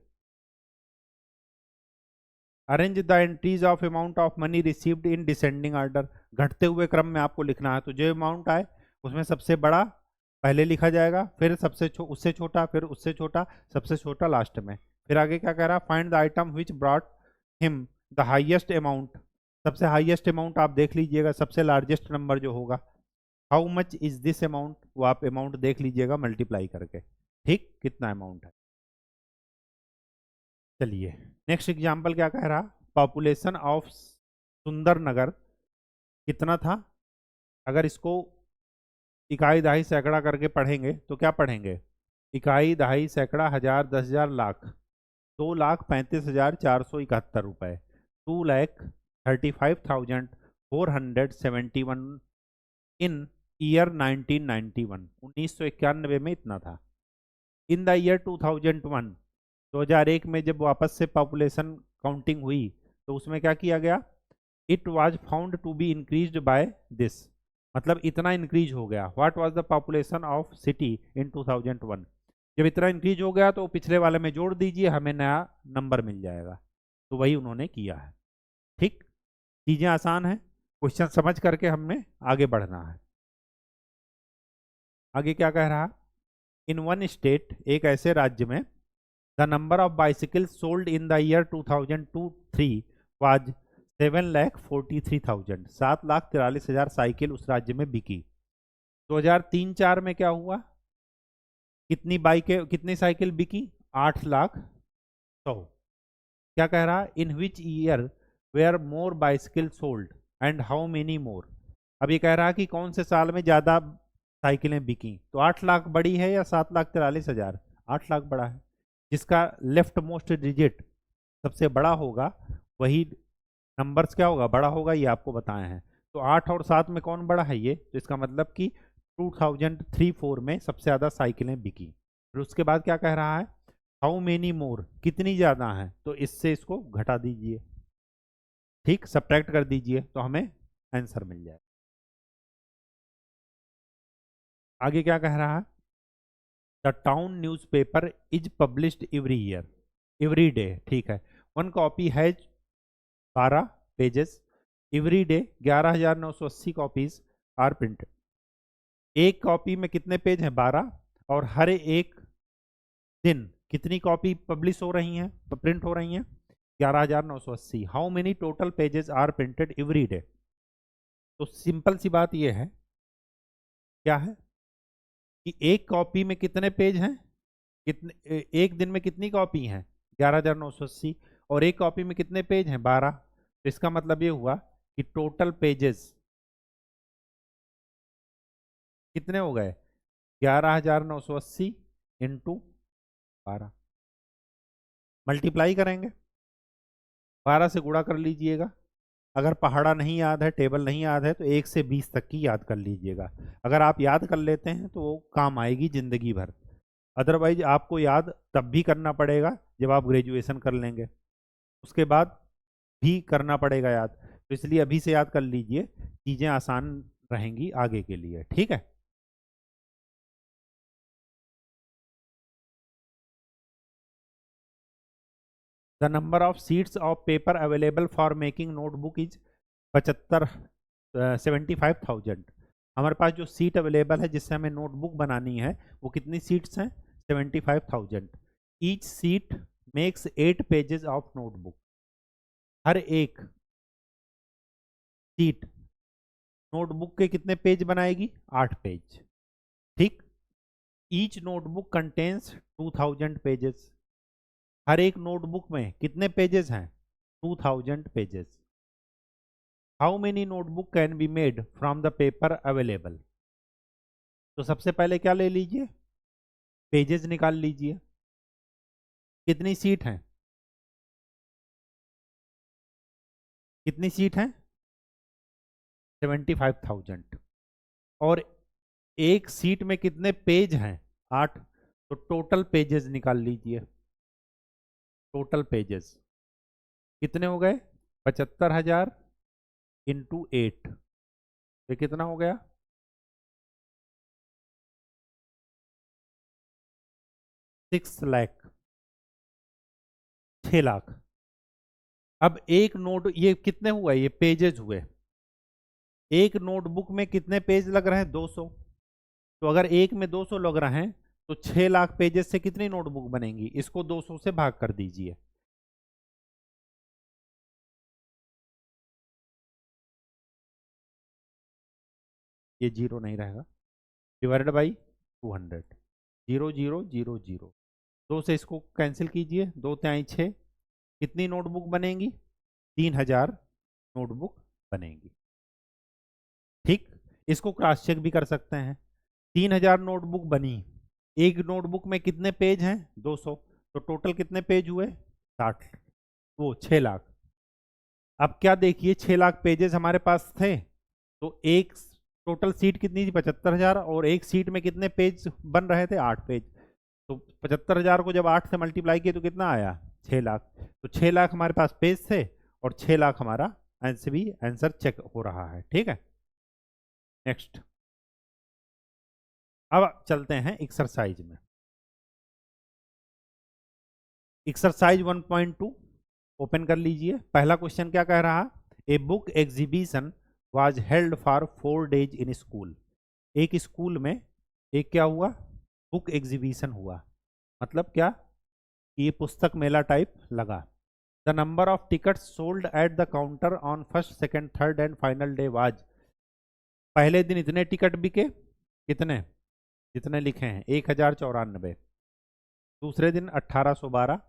arrange the entries of amount of money received in descending order. घटते हुए क्रम में आपको लिखना है। तो जो अमाउंट आए उसमें सबसे बड़ा पहले लिखा जाएगा, फिर उससे छोटा, फिर उससे छोटा, सबसे छोटा लास्ट में। फिर आगे क्या कह रहा, find the item which brought him the highest amount. सबसे हाईएस्ट अमाउंट आप देख लीजिएगा, सबसे लार्जेस्ट नंबर जो होगा। How much is this amount, वो आप अमाउंट देख लीजिएगा मल्टीप्लाई करके। ठीक, कितना अमाउंट है। चलिए नेक्स्ट एग्जाम्पल क्या कह रहा, पॉपुलेशन ऑफ सुंदर नगर कितना था। अगर इसको इकाई दहाई सैकड़ा करके पढ़ेंगे तो क्या पढ़ेंगे, इकाई दहाई सैकड़ा, हजार, 10,000, लाख। 2,35,471 रुपए, 2,35,471 इन ईयर 1991। 1991 में इतना था। इन द ईयर 2001, 2001 में जब वापस से पॉपुलेशन काउंटिंग हुई तो उसमें क्या किया गया, it was found to be increased by this, मतलब इतना इंक्रीज हो गया। What was the population of city in 2001, जब इतना इंक्रीज हो गया तो पिछले वाले में जोड़ दीजिए, हमें नया नंबर मिल जाएगा। तो वही उन्होंने किया है। ठीक, चीज़ें आसान हैं, क्वेश्चन समझ करके हमने आगे बढ़ना है। आगे क्या कह रहा, इन वन स्टेट, एक ऐसे राज्य में, the number of bicycle sold in the year 2002-3 was 7,43,000, 7,43,000 cycle उस राज्य में बिकी। 2003-4 में क्या हुआ, कितनी बाइकें, कितनी साइकिल बिकी, 8,00,100। क्या कह रहा, in which year were more bicycle sold and how many more. अब ये कह रहा कि कौन से साल में ज़्यादा साइकिलें बिकी, तो 8 लाख बड़ी है या 7,43,000, 8 लाख बड़ा है। जिसका लेफ्ट मोस्ट डिजिट सबसे बड़ा होगा वही नंबर्स क्या होगा, बड़ा होगा, ये आपको बताए हैं। तो 8 और 7 में कौन बड़ा है ये, तो इसका मतलब कि 2003-4 में सबसे ज़्यादा साइकिलें बिकी। फिर उसके बाद क्या कह रहा है, हाउ मेनी मोर, कितनी ज़्यादा है, तो इससे इसको घटा दीजिए, ठीक, सब्ट्रैक्ट कर दीजिए तो हमें आंसर मिल जाए। आगे क्या कह रहा है, the town newspaper is published every year, every day, ठीक है, one copy has 12 pages, every day 11,980 copies are printed. एक कॉपी में कितने पेज हैं, 12, और हर एक दिन कितनी कॉपी पब्लिश हो रही हैं, प्रिंट हो रही हैं, 11,980। How many total pages are printed every day. तो सिंपल सी बात यह है, क्या है कि एक कॉपी में कितने पेज हैं, कितने, एक दिन में कितनी कॉपी हैं, 11,980, और एक कॉपी में कितने पेज हैं, 12। तो इसका मतलब ये हुआ कि टोटल पेजेस कितने हो गए, 11,980 इंटू 12, मल्टीप्लाई करेंगे, 12 से गुणा कर लीजिएगा। अगर पहाड़ा नहीं याद है, टेबल नहीं याद है, तो 1 से 20 तक की याद कर लीजिएगा। अगर आप याद कर लेते हैं तो वो काम आएगी जिंदगी भर, अदरवाइज आपको याद तब भी करना पड़ेगा जब आप ग्रेजुएशन कर लेंगे, उसके बाद भी करना पड़ेगा याद। तो इसलिए अभी से याद कर लीजिए, चीज़ें आसान रहेंगी आगे के लिए, ठीक है। The number of seats of paper available for making notebook is 75,000। हमारे पास जो सीट अवेलेबल है जिससे हमें नोटबुक बनानी है वो कितनी सीट्स हैं, 75,000। Each sheet makes 8 pages of notebook, हर एक सीट नोटबुक के कितने पेज बनाएगी, 8 पेज, ठीक। ईच नोटबुक कंटेन्स 2,000 पेजेस, हर एक नोटबुक में कितने पेजेस हैं, 2,000 pages. How many notebook can be made from the paper available. तो सबसे पहले क्या ले लीजिए, पेजेस निकाल लीजिए, कितनी सीट हैं, कितनी सीट हैं, 75,000, और एक सीट में कितने पेज हैं, 8, तो टोटल पेजेस निकाल लीजिए। टोटल पेजेस कितने हो गए, 75,000 इंटू 8, ये कितना हो गया, 6 लाख, 6 लाख। अब एक नोट, ये कितने हुए, ये पेजेस हुए, एक नोटबुक में कितने पेज लग रहे हैं, 200। तो अगर एक में 200 लग रहे हैं तो 6 लाख पेजेस से कितनी नोटबुक बनेंगी, इसको 200 से भाग कर दीजिए। ये जीरो नहीं रहेगा, डिवाइडेड बाई 200, 0 0 0 0, 2 से इसको कैंसिल कीजिए, 2 त्याई 6, कितनी नोटबुक बनेंगी, 3,000 नोटबुक बनेंगी, ठीक। इसको क्रॉस चेक भी कर सकते हैं, 3,000 नोटबुक बनी, एक नोटबुक में कितने पेज हैं, 200, तो टोटल कितने पेज हुए, 60, वो 6 लाख। अब क्या देखिए, 6 लाख पेजेस हमारे पास थे, तो एक टोटल सीट कितनी थी, 75,000, और एक सीट में कितने पेज बन रहे थे, 8 पेज। तो 75,000 को जब 8 से मल्टीप्लाई किए तो कितना आया? 6 लाख। तो 6 लाख हमारे पास पेज थे और 6 लाख हमारा आंसर चेक हो रहा है। ठीक है, नेक्स्ट। अब चलते हैं एक्सरसाइज में। एक्सरसाइज 1.2 ओपन कर लीजिए। पहला क्वेश्चन क्या कह रहा? A book exhibition was held for 4 days in school. एक स्कूल में एक क्या हुआ? बुक एग्जीबिशन हुआ। मतलब क्या? ये पुस्तक मेला टाइप लगा। The number of tickets sold at the counter on first, second, third and final day was. पहले दिन इतने टिकट बिके, कितने? जितने लिखे हैं 1094। दूसरे दिन 1812,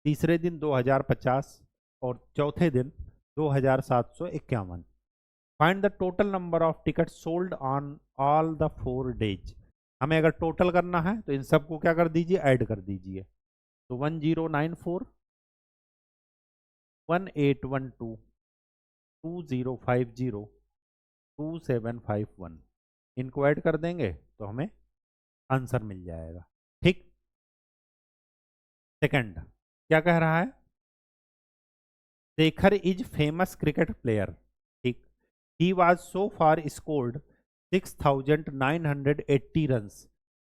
तीसरे दिन 2050 और चौथे दिन 2751। Find the total number of ticket sold on all the 4 days। हमें अगर टोटल करना है तो इन सबको क्या कर दीजिए? ऐड कर दीजिए। तो 1094, 1812, 2050, 2751, इनको ऐड कर देंगे तो हमें आंसर मिल जाएगा। ठीक। सेकंड क्या कह रहा है? Shekhar is famous cricket player. ठीक। He was so far scored 6,980 run.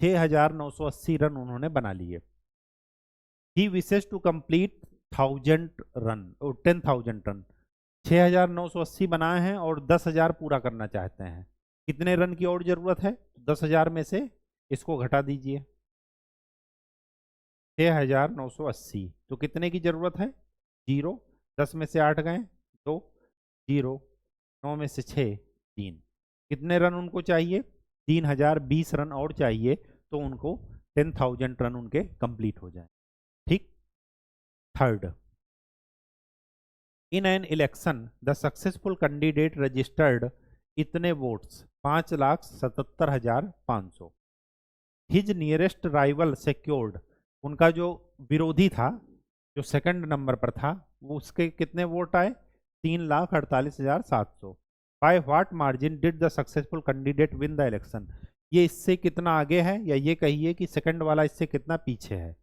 6,980 run उन्होंने बना लिए। He wishes to complete 1000 run और 10,000 रन। 6,980 बनाए हैं और 10,000 पूरा करना चाहते हैं। कितने रन की और जरूरत है? 10,000 में से इसको घटा दीजिए। 6,980 तो कितने की जरूरत है? 0। 10 में से 8 गए 2, 0, 9 में से 6 3। कितने रन उनको चाहिए? 3,020 रन और चाहिए तो उनको 10,000 रन उनके कंप्लीट हो जाए। ठीक। Third, in an election the successful candidate registered इतने votes? 5,77,500। His nearest rival secured, उनका जो विरोधी था जो सेकंड नंबर पर था वो उसके कितने वोट आए? 3,48,700। By what margin did the successful candidate win the election. ये इससे कितना आगे है या ये कहिए कि सेकंड वाला इससे कितना पीछे है।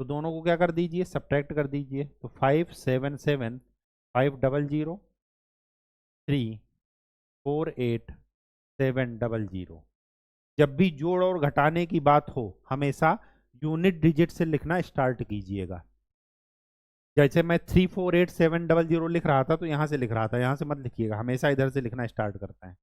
तो दोनों को क्या कर दीजिए? सब्ट्रैक्ट कर दीजिए। तो 577 500 348,700। जब भी जोड़ और घटाने की बात हो हमेशा यूनिट डिजिट से लिखना स्टार्ट कीजिएगा। जैसे मैं 348,700 लिख रहा था तो यहाँ से लिख रहा था, यहाँ से मत लिखिएगा, हमेशा इधर से लिखना स्टार्ट करता है।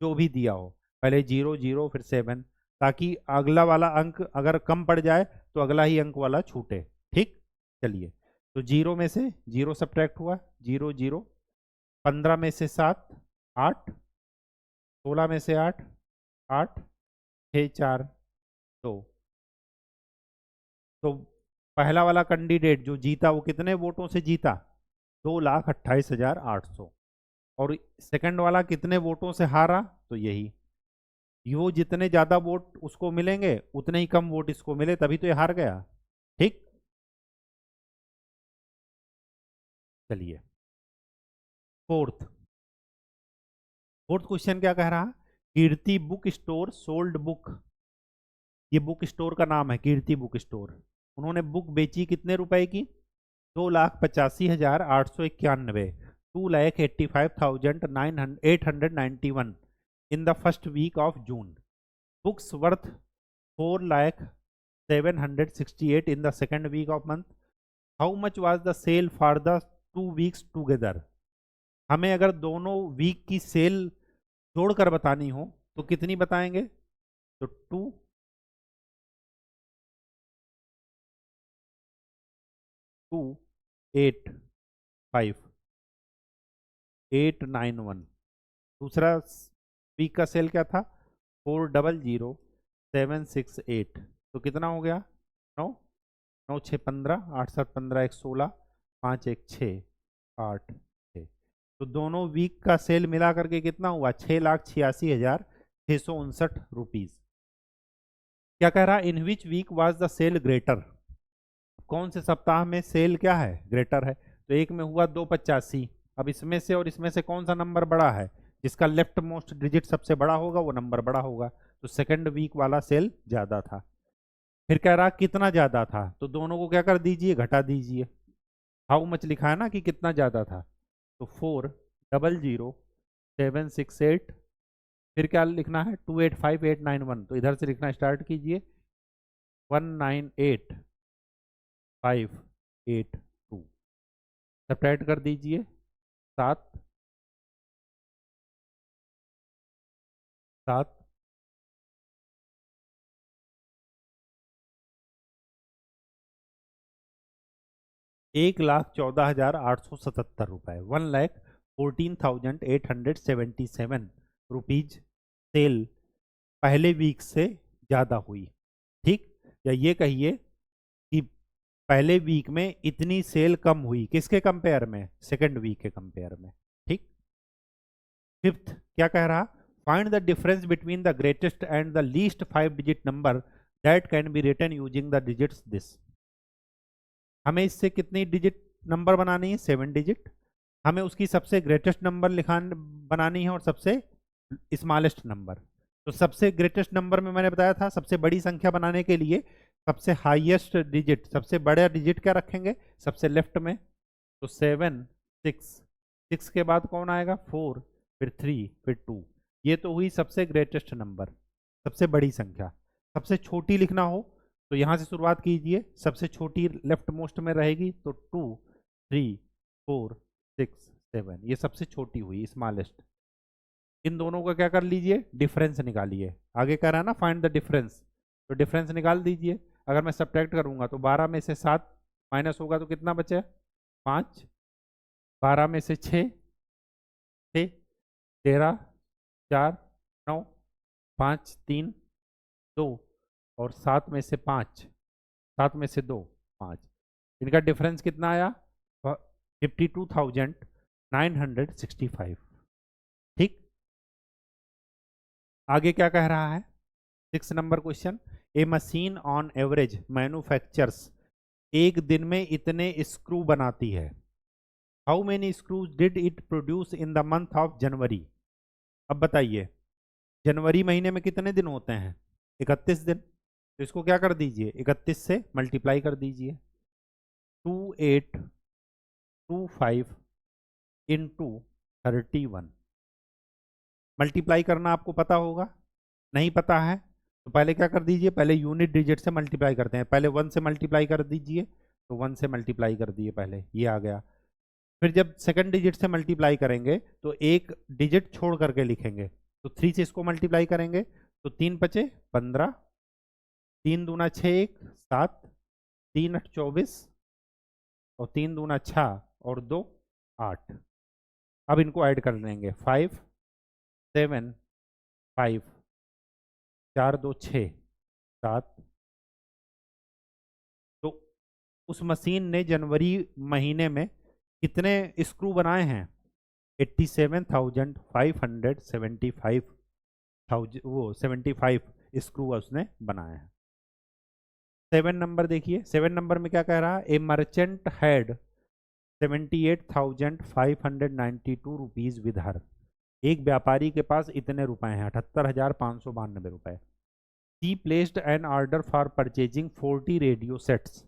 जो भी दिया हो पहले 0 0 फिर 7, ताकि अगला वाला अंक अगर कम पड़ जाए तो अगला ही अंक वाला छूटे। ठीक। चलिए, तो 0 में से 0 सब्ट्रैक्ट हुआ, 0 0। 15 में से 7 8, 16 में से 8 8, 6 4 2। तो पहला वाला कैंडिडेट जो जीता वो कितने वोटों से जीता? 2,28,800। और सेकंड वाला कितने वोटों से हारा? तो यही, वो जितने ज्यादा वोट उसको मिलेंगे उतने ही कम वोट इसको मिले, तभी तो ये हार गया। ठीक। चलिए, फोर्थ क्वेश्चन क्या कह रहा? Kirti book store sold book. ये बुक स्टोर का नाम है कीर्ति बुक स्टोर। उन्होंने बुक बेची कितने रुपए की? 2,85,891, 2,85,891 in the first week of June. Books worth 4,07,68 in the second week of month. How much was the sale for the 2 weeks together. हमें अगर दोनों वीक की सेल जोड़कर बतानी हो तो कितनी बताएंगे? तो 2,8,5,891। दूसरा वीक का सेल क्या था? 4,00,768। तो कितना हो गया? 9 9 6 15, 8 7 15, 1 16, 5 1 6 8 6। तो दोनों वीक का सेल मिला करके कितना हुआ? 6,86,659 रुपीज। क्या कह रहा? In which week was the sale greater. कौन से सप्ताह में सेल क्या है? ग्रेटर है। तो एक में हुआ 2,85। अब इसमें से और इसमें से कौन सा नंबर बड़ा है? जिसका लेफ्ट मोस्ट डिजिट सबसे बड़ा होगा वो नंबर बड़ा होगा। तो सेकंड वीक वाला सेल ज्यादा था। फिर कह रहा कितना ज़्यादा था, तो दोनों को क्या कर दीजिए, घटा दीजिए। हाउ मच लिखा है ना कि कितना ज़्यादा था, तो 400768, फिर क्या लिखना है 285891, तो इधर से लिखना स्टार्ट कीजिए 198582, सब्ट्रैक्ट कर दीजिए 7 7, 1,14,877 रुपए, 1,14,877 रुपीज सेल पहले वीक से ज़्यादा हुई। ठीक, या ये कहिए कि पहले वीक में इतनी सेल कम हुई, किसके कंपेयर में, सेकंड वीक के कंपेयर में। ठीक, फिफ्थ क्या कह रहा, find the difference between the greatest and the least 5 digit number that can be written using the digits this. हमें इससे कितनी डिजिट नंबर बनानी है, 7 डिजिट। हमें उसकी सबसे ग्रेटेस्ट नंबर बनानी है और सबसे स्मॉलेस्ट नंबर। तो सबसे ग्रेटेस्ट नंबर में मैंने बताया था सबसे बड़ी संख्या बनाने के लिए सबसे हाईएस्ट डिजिट, सबसे बड़ा डिजिट क्या रखेंगे, सबसे लेफ्ट में। तो 7 6, 6 के बाद कौन आएगा, 4, फिर 3, फिर 2। ये तो हुई सबसे ग्रेटेस्ट नंबर, सबसे बड़ी संख्या। सबसे छोटी लिखना हो तो यहाँ से शुरुआत कीजिए, सबसे छोटी लेफ्ट मोस्ट में रहेगी, तो 2 3 4 6 7, ये सबसे छोटी हुई स्मॉलेस्ट। इन दोनों का क्या कर लीजिए, डिफरेंस निकालिए। आगे कह रहा है ना फाइंड द डिफरेंस, तो डिफरेंस निकाल दीजिए। अगर मैं सब्ट्रैक्ट करूंगा तो 12 में से 7 माइनस होगा तो कितना बचे, 5। 12 में से 6 6, 13 4 9, 5 3 2, और 7 में से 5, 7 में से 2 5, इनका डिफरेंस कितना आया, 52,965। ठीक, आगे क्या कह रहा है, 6 number question, a machine on average manufactures, एक दिन में इतने स्क्रू बनाती है। How many screws did it produce in the month of January. अब बताइए जनवरी महीने में कितने दिन होते हैं, 31 दिन। तो इसको क्या कर दीजिए, 31 से मल्टीप्लाई कर दीजिए, 2825 इंटू 31। मल्टीप्लाई करना आपको पता होगा, नहीं पता है तो पहले क्या कर दीजिए, पहले यूनिट डिजिट से मल्टीप्लाई करते हैं। पहले 1 से मल्टीप्लाई कर दीजिए, तो 1 से मल्टीप्लाई कर दिए पहले, ये आ गया। फिर जब सेकंड डिजिट से मल्टीप्लाई करेंगे तो एक डिजिट छोड़ करके लिखेंगे, तो 3 से इसको मल्टीप्लाई करेंगे तो 3 बचे 15, 3 दूना 6 1 7, 3 8 24, और 3 दूना 6 और 2 8। अब इनको ऐड कर लेंगे, 5 7 5, 4 2 6 7। तो उस मशीन ने जनवरी महीने में कितने स्क्रू बनाए हैं, 87,575 वो 75 स्क्रू उसने बनाए हैं। 7 नंबर देखिए, 7 नंबर में क्या कह रहा है, a merchant had 78,592 rupees with her. एक व्यापारी के पास इतने रुपए हैं, 78,592 रुपए। She placed an order for purchasing 40 radio sets.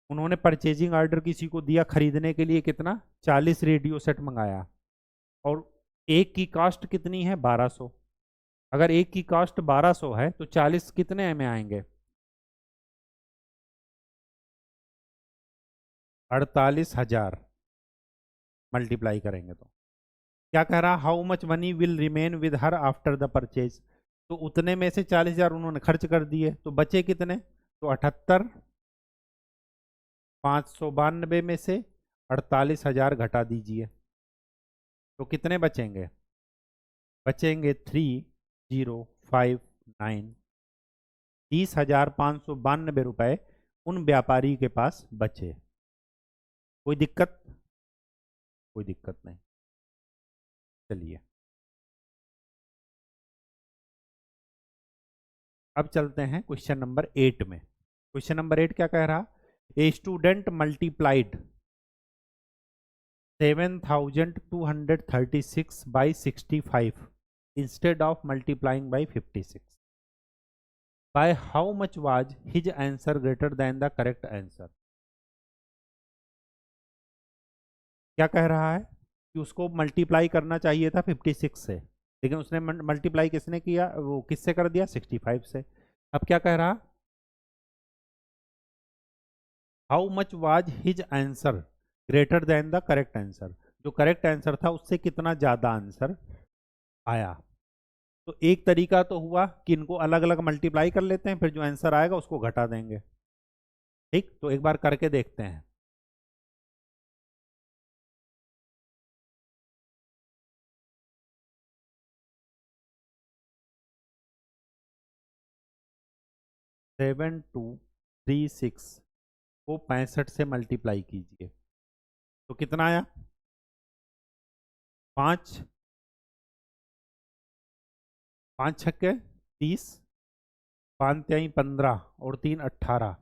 उन्होंने परचेजिंग ऑर्डर किसी को दिया खरीदने के लिए, कितना, 40 रेडियो सेट मंगाया, और एक की कॉस्ट कितनी है, 1200। अगर एक की कॉस्ट 1200 है तो 40 कितने में आएंगे, 48,000 मल्टीप्लाई करेंगे तो क्या कह रहा, how much money will remain with her after the purchase. तो उतने में से 40,000 उन्होंने खर्च कर दिए, तो बचे कितने, तो 78,592 में से 48,000 घटा दीजिए, तो कितने बचेंगे, बचेंगे 3059। 30,592 रुपए उन व्यापारी के पास बचे। कोई दिक्कत, कोई दिक्कत नहीं। चलिए अब चलते हैं क्वेश्चन नंबर 8 में। क्वेश्चन नंबर 8 क्या कह रहा, a student multiplied 7,236 by 65 instead of multiplying by 56। By how much was his answer greater than the correct answer. क्या कह रहा है कि उसको मल्टीप्लाई करना चाहिए था 56 से, लेकिन उसने मल्टीप्लाई किसने किया, वो किससे कर दिया, 65 से। अब क्या कह रहा, how much was his answer greater than the correct answer, जो करेक्ट आंसर था उससे कितना ज्यादा आंसर आया। तो एक तरीका तो हुआ कि इनको अलग अलग मल्टीप्लाई कर लेते हैं, फिर जो आंसर आएगा उसको घटा देंगे। ठीक, तो एक बार करके देखते हैं। 7236 को 65 से मल्टीप्लाई कीजिए तो कितना आया, 5, 5 छक्के 30, 5 तिहाई 15 और 3 18,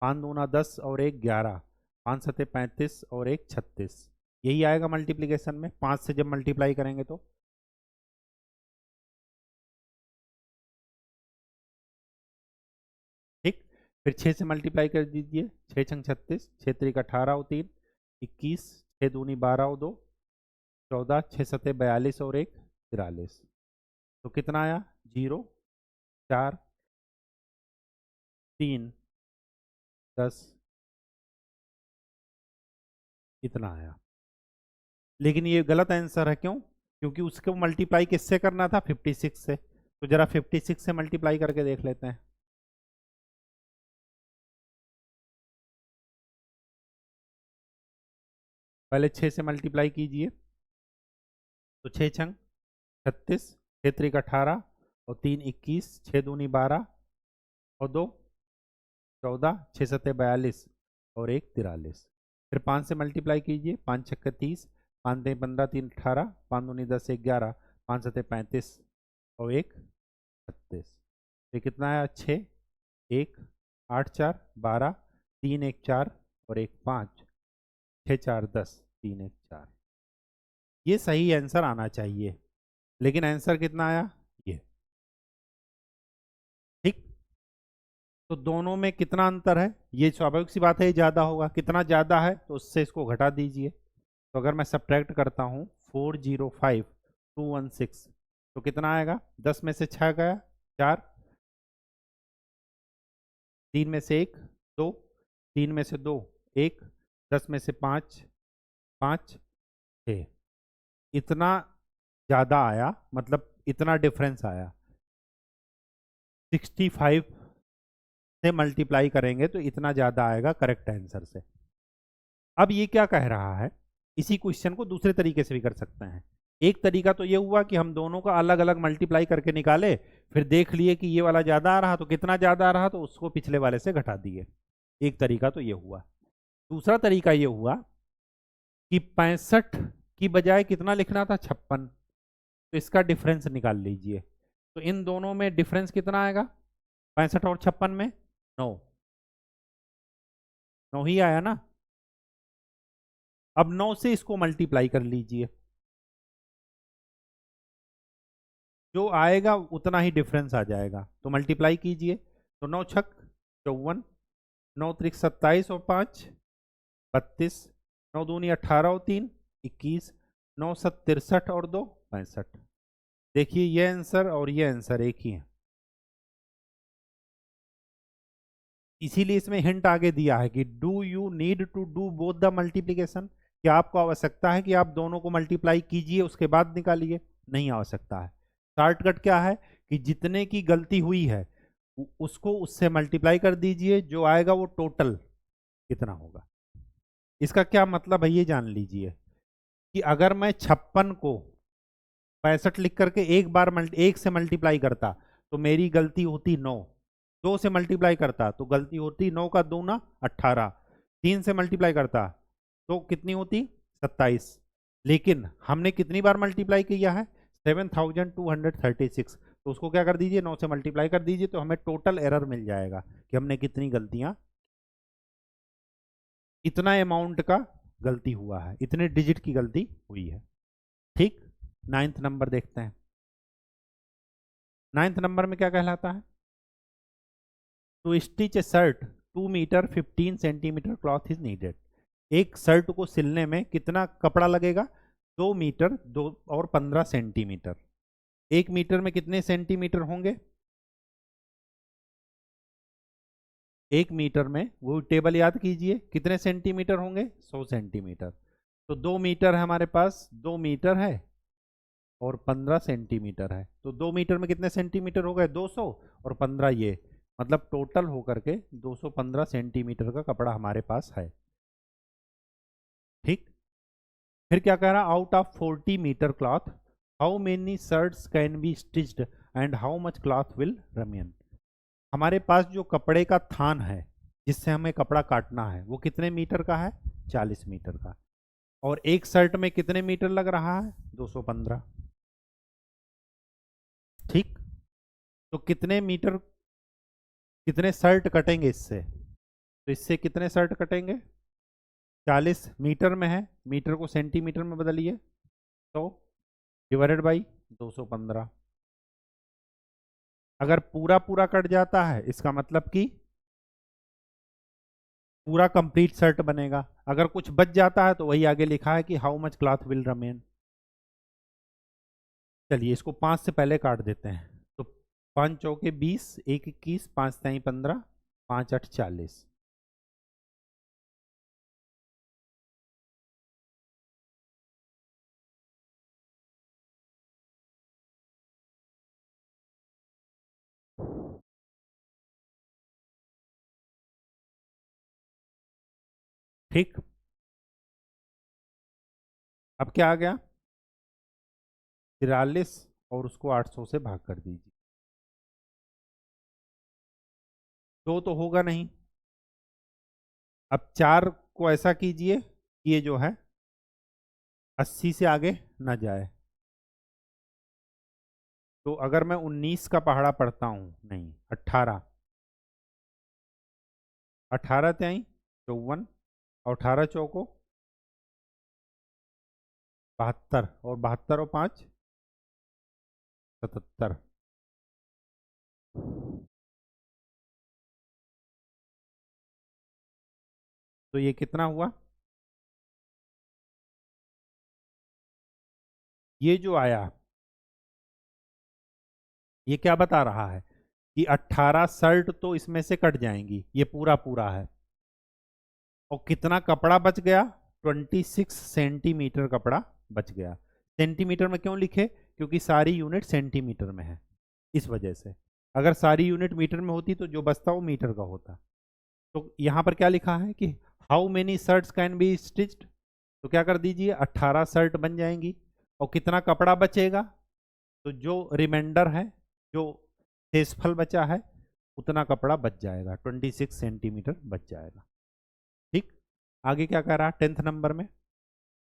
5 दूना 10 और 1 11, 5 सते 35 और 1 36। यही आएगा मल्टीप्लीकेशन में, 5 से जब मल्टीप्लाई करेंगे तो। ठीक, फिर 6 से मल्टीप्लाई कर दीजिए, 6 छंग 36, 6 त्रिक 18 और 3 21, 6 दूनी 12 और 2 14, 6 सते 42 और 1 43। तो कितना आया, 0 4 3 10, इतना आया। लेकिन ये गलत आंसर है, क्यों, क्योंकि उसको मल्टीप्लाई किससे करना था, 56 से। तो जरा 56 से मल्टीप्लाई करके देख लेते हैं। पहले 6 से मल्टीप्लाई कीजिए, तो 6 छंग 36, 6 त्रिक 18 और 3 21, 6 दूनी 12 और 2 14, 6 सते 42 और 1 43। फिर 5 से मल्टीप्लाई कीजिए, 5 छक्के 30, 5 तिहाई 15, 3 18, 5 दूनी 10 1 11, 5 सते 35 और 1 36। ये कितना आया, 6 1 8 4 12, 3 1 4 और 1 5, 6 4 10, 3 1 4। ये सही आंसर आना चाहिए, लेकिन आंसर कितना आया, ये। ठीक, तो दोनों में कितना अंतर है, ये स्वाभाविक सी बात है, ये ज्यादा होगा, कितना ज्यादा है तो उससे इसको घटा दीजिए। तो अगर मैं सब्ट्रैक्ट करता हूँ 405216, तो कितना आएगा, 10 में से 6 गया 4, 3 में से 1 2, 3 में से 2 1, 10 में से 5 5 6, इतना ज़्यादा आया, मतलब इतना डिफरेंस आया। 65 से मल्टीप्लाई करेंगे तो इतना ज़्यादा आएगा करेक्ट आंसर से। अब ये क्या कह रहा है, इसी क्वेश्चन को दूसरे तरीके से भी कर सकते हैं। एक तरीका तो ये हुआ कि हम दोनों का अलग अलग मल्टीप्लाई करके निकाले, फिर देख लिए कि ये वाला ज़्यादा आ रहा, तो कितना ज़्यादा आ रहा तो उसको पिछले वाले से घटा दिए। एक तरीका तो ये हुआ। दूसरा तरीका ये हुआ कि 65 की बजाय कितना लिखना था, 56, तो इसका डिफरेंस निकाल लीजिए। तो इन दोनों में डिफरेंस कितना आएगा, 65 और 56 में 9, 9 ही आया ना। अब 9 से इसको मल्टीप्लाई कर लीजिए, जो आएगा उतना ही डिफरेंस आ जाएगा। तो मल्टीप्लाई कीजिए, तो 9 छक 54, 9 त्रिक 27 और 5 32, 9 दूनी 18 और 3 21, 9 सत 63 और 2 65। देखिए ये आंसर और ये आंसर एक ही है, इसीलिए इसमें हिंट आगे दिया है कि do you need to do both the multiplication, क्या आपको आवश्यकता है कि आप दोनों को मल्टीप्लाई कीजिए उसके बाद निकालिए, नहीं आवश्यकता है। शॉर्टकट क्या है कि जितने की गलती हुई है उसको उससे मल्टीप्लाई कर दीजिए, जो आएगा वो टोटल कितना होगा। इसका क्या मतलब है ये जान लीजिए कि अगर मैं 56 को 65 लिख करके एक बार एक से मल्टीप्लाई करता तो मेरी गलती होती 9, 2 से मल्टीप्लाई करता तो गलती होती 9 का दूना 18, 3 से मल्टीप्लाई करता तो कितनी होती 27। लेकिन हमने कितनी बार मल्टीप्लाई किया है, 7236, तो उसको क्या कर दीजिए, 9 से मल्टीप्लाई कर दीजिए, तो हमें टोटल एरर मिल जाएगा कि हमने कितनी गलतियां, इतना अमाउंट का गलती हुआ है, इतने डिजिट की गलती हुई है। ठीक, 9th नंबर देखते हैं। 9th नंबर में क्या कहलाता है, to stitch a shirt 2 metre 15 centimetre cloth is needed. एक शर्ट को सिलने में कितना कपड़ा लगेगा? 2 मीटर 2 और 15 सेंटीमीटर। 1 मीटर में कितने सेंटीमीटर होंगे? 1 मीटर में वो टेबल याद कीजिए कितने सेंटीमीटर होंगे? 100 सेंटीमीटर। तो 2 मीटर है हमारे पास, 2 मीटर है और 15 सेंटीमीटर है, तो 2 मीटर में कितने सेंटीमीटर हो गए? 200 और 15 ये, मतलब टोटल होकर के 215 सेंटीमीटर का कपड़ा हमारे पास है। ठीक। फिर क्या कह रहा? Out of 40 metre cloth how many shirts can be stitched and how much cloth will remain. हमारे पास जो कपड़े का थान है जिससे हमें कपड़ा काटना है वो कितने मीटर का है? 40 मीटर का। और एक शर्ट में कितने मीटर लग रहा है? 215। ठीक। तो कितने मीटर, कितने शर्ट कटेंगे इससे? तो इससे कितने शर्ट कटेंगे? 40 मीटर में है, मीटर को सेंटीमीटर में बदलिए, तो डिवाइडेड बाई 215। अगर पूरा पूरा कट जाता है इसका मतलब कि पूरा कंप्लीट शर्ट बनेगा। अगर कुछ बच जाता है तो वही आगे लिखा है कि how much cloth will remain. चलिए इसको 5 से पहले काट देते हैं। तो 5 चौके 20, 1 21, 5 3 15, 5 8 40। ठीक। अब क्या आ गया? 43 और उसको 800 से भाग कर दीजिए। दो तो होगा नहीं। अब 4 को ऐसा कीजिए कि ये जो है 80 से आगे ना जाए। तो अगर मैं 19 का पहाड़ा पढ़ता हूँ, नहीं 18, 18 त्याई 54 और 18 चौको 72 और 72 और 5 77। तो ये कितना हुआ? ये जो आया ये क्या बता रहा है कि 18 शर्ट तो इसमें से कट जाएंगी, ये पूरा पूरा है। और कितना कपड़ा बच गया? 26 सेंटीमीटर कपड़ा बच गया। सेंटीमीटर में क्यों लिखे? क्योंकि सारी यूनिट सेंटीमीटर में है, इस वजह से। अगर सारी यूनिट मीटर में होती तो जो बचता वो मीटर का होता। तो यहाँ पर क्या लिखा है कि how many shirts can be stitched. तो क्या कर दीजिए, 18 शर्ट बन जाएंगी। और कितना कपड़ा बचेगा? तो जो रिमाइंडर है, जो शेषफल बचा है, उतना कपड़ा बच जाएगा, 26 सेंटीमीटर बच जाएगा। ठीक। आगे क्या कह रहा है 10th नंबर में?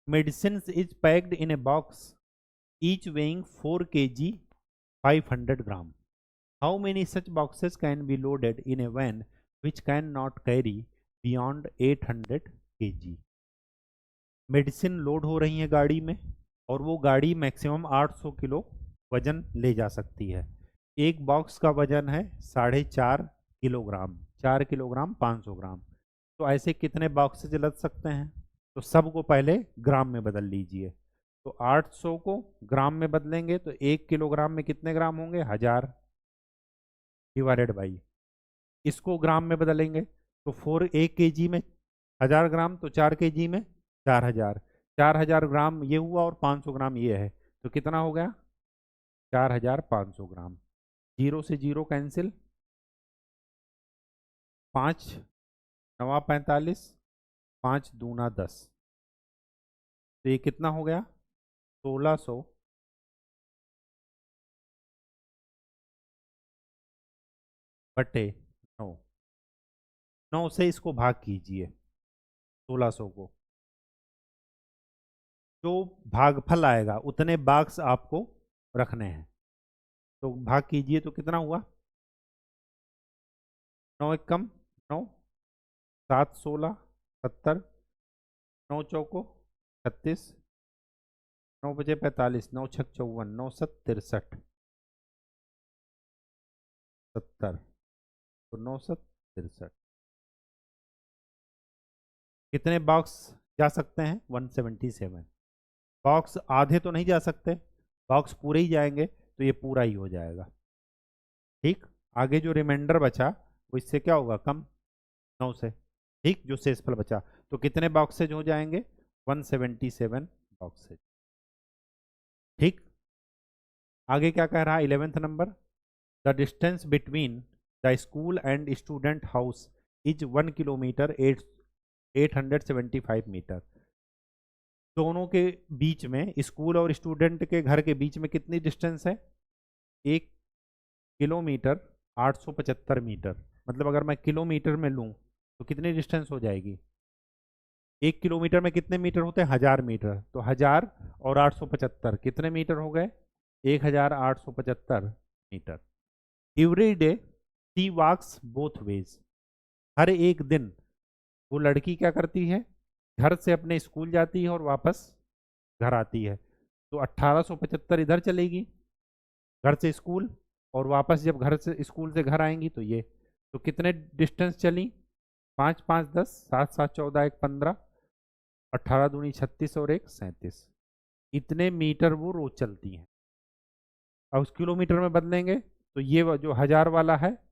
Medicine is packed in a box each weighing 4 kg 500 gram. How many such boxes can be loaded in a van which can not carry beyond 800 kg। Medicine load हो रही है गाड़ी में और वो गाड़ी मैक्सिमम 800 किलो वजन ले जा सकती है। एक बॉक्स का वजन है 4.5 किलोग्राम, 4 किलोग्राम 500 ग्राम। तो ऐसे कितने बॉक्सेज लद सकते हैं? तो सबको पहले ग्राम में बदल लीजिए। तो 800 को ग्राम में बदलेंगे तो 1 किलोग्राम में कितने ग्राम होंगे? 1000 डिवाइडेड बाई, इसको ग्राम में बदलेंगे तो 1 kg में 1000 ग्राम, तो 4 kg में 4000। 4000 ग्राम ये हुआ और 500 ग्राम ये है, तो कितना हो गया? 4500 ग्राम। जीरो से जीरो कैंसिल, 5 नवा 45, 5 दूना 10। तो ये कितना हो गया? 1600 बटे 9। 9 से इसको भाग कीजिए 1600 को, जो भागफल आएगा उतने बाक्स आपको रखने हैं। तो भाग कीजिए तो कितना हुआ? 9 एक कम 9, 7 16 70, 9 चौको 36, 9 बजे 45, 9 छक 54, 9 7 63, 70। तो 963। कितने बॉक्स जा सकते हैं? 177। बॉक्स आधे तो नहीं जा सकते, बॉक्स पूरे ही जाएंगे तो ये पूरा ही हो जाएगा। ठीक, आगे जो रिमाइंडर बचा वो इससे क्या होगा? कम, 9 से। ठीक, जो शेषफल बचा, तो कितने बॉक्सेज हो जाएंगे? 177 बॉक्सेज। ठीक, आगे क्या कह रहा है? 11th number, the distance between the school and student house is 1 kilometre 875 metre. दोनों के बीच में, स्कूल और स्टूडेंट के घर के बीच में कितनी डिस्टेंस है? 1 किलोमीटर 875 मीटर। मतलब अगर मैं किलोमीटर में लूँ तो कितनी डिस्टेंस हो जाएगी? 1 किलोमीटर में कितने मीटर होते हैं? 1000 मीटर। तो 1000 और 875 कितने मीटर हो गए? 1875 मीटर। एवरी डे सी वॉक्स बोथ वेज। हर एक दिन वो लड़की क्या करती है? घर से अपने स्कूल जाती है और वापस घर आती है। तो 1875 इधर चलेगी, घर से स्कूल, और वापस जब घर से स्कूल से घर आएंगी तो ये, तो कितने डिस्टेंस चली? 5 5 10, 7 7 14, 1 15, 18 दूनी 36 और 1 37। इतने मीटर वो रोज चलती हैं। अब उस किलोमीटर में बदलेंगे तो ये जो 1000 वाला है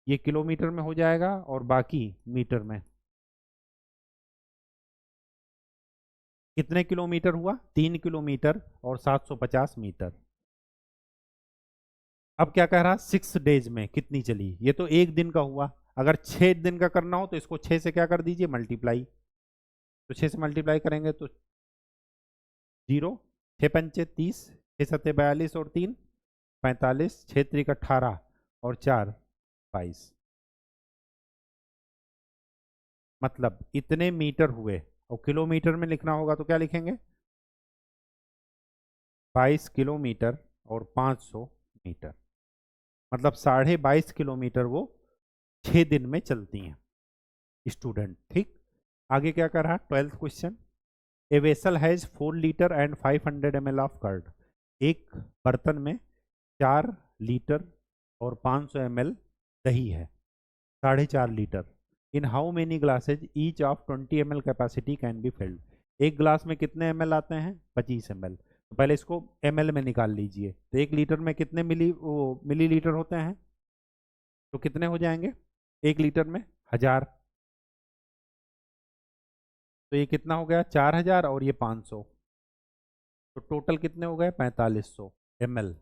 ये किलोमीटर में हो जाएगा और बाकी मीटर में। कितने किलोमीटर हुआ? 3 किलोमीटर और 750 मीटर। अब क्या कह रहा? 6 डेज में कितनी चली? ये तो एक दिन का हुआ। अगर 6 दिन का करना हो तो इसको 6 से क्या कर दीजिए? मल्टीप्लाई। तो 6 से मल्टीप्लाई करेंगे तो 0, 6 पंचे 30, 6 सत्ते 42 और 3 45, 6 त्रिक 18 और 4 22। मतलब इतने मीटर हुए। और किलोमीटर में लिखना होगा तो क्या लिखेंगे? 22 किलोमीटर और 500 मीटर। मतलब 22.5 किलोमीटर वो 6 दिन में चलती हैं स्टूडेंट। ठीक, आगे क्या कर रहा? 12th question, a vessel has 4 litre and 500 ml of curd. एक बर्तन में 4 लीटर और 500 ml दही है, 4.5 litre. In how many glasses each of 20 ml capacity can be filled. एक ग्लास में कितने ml आते हैं? 25 ml। तो पहले इसको ml में निकाल लीजिए। तो 1 लीटर में कितने मिली लीटर होते हैं? तो कितने हो जाएंगे? 1 लीटर में 1000। तो ये कितना हो गया? 4000 और ये 500। तो टोटल कितने हो गए? 4500 ml।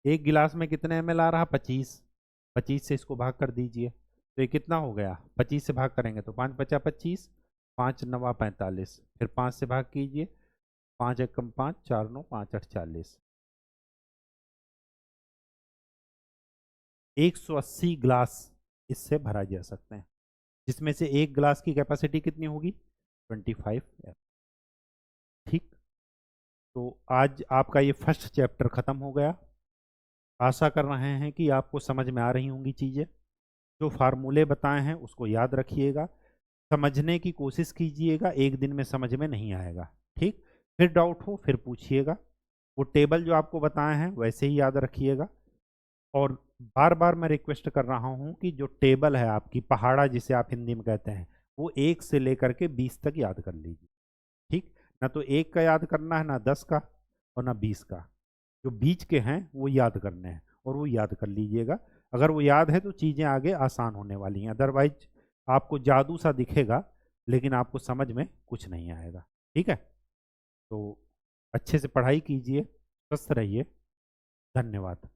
एक गिलास में कितने ml आ रहा? 25। 25 से इसको भाग कर दीजिए तो ये कितना हो गया? 25 से भाग करेंगे तो 5 पचा 25, 5 नवा 45, फिर 5 से भाग कीजिए, 5 एकम 5, 4 9 5 8 40। 180 ग्लास इससे भरा जा सकते हैं, जिसमें से एक ग्लास की कैपेसिटी कितनी होगी? 25 ml। ठीक, तो आज आपका ये फर्स्ट चैप्टर खत्म हो गया। आशा कर रहे हैं कि आपको समझ में आ रही होंगी चीज़ें। जो फार्मूले बताए हैं उसको याद रखिएगा, समझने की कोशिश कीजिएगा, एक दिन में समझ में नहीं आएगा। ठीक, फिर डाउट हो फिर पूछिएगा। वो टेबल जो आपको बताए हैं वैसे ही याद रखिएगा। और बार बार मैं रिक्वेस्ट कर रहा हूँ कि जो टेबल है आपकी पहाड़ा जिसे आप हिंदी में कहते हैं, वो 1 से लेकर के 20 तक याद कर लीजिए। ठीक, ना तो 1 का याद करना है, ना 10 का और ना 20 का। जो बीच के हैं वो याद करने हैं और वो याद कर लीजिएगा। अगर वो याद है तो चीज़ें आगे आसान होने वाली हैं, अदरवाइज आपको जादू सा दिखेगा लेकिन आपको समझ में कुछ नहीं आएगा। ठीक है, तो अच्छे से पढ़ाई कीजिए, स्वस्थ रहिए। धन्यवाद।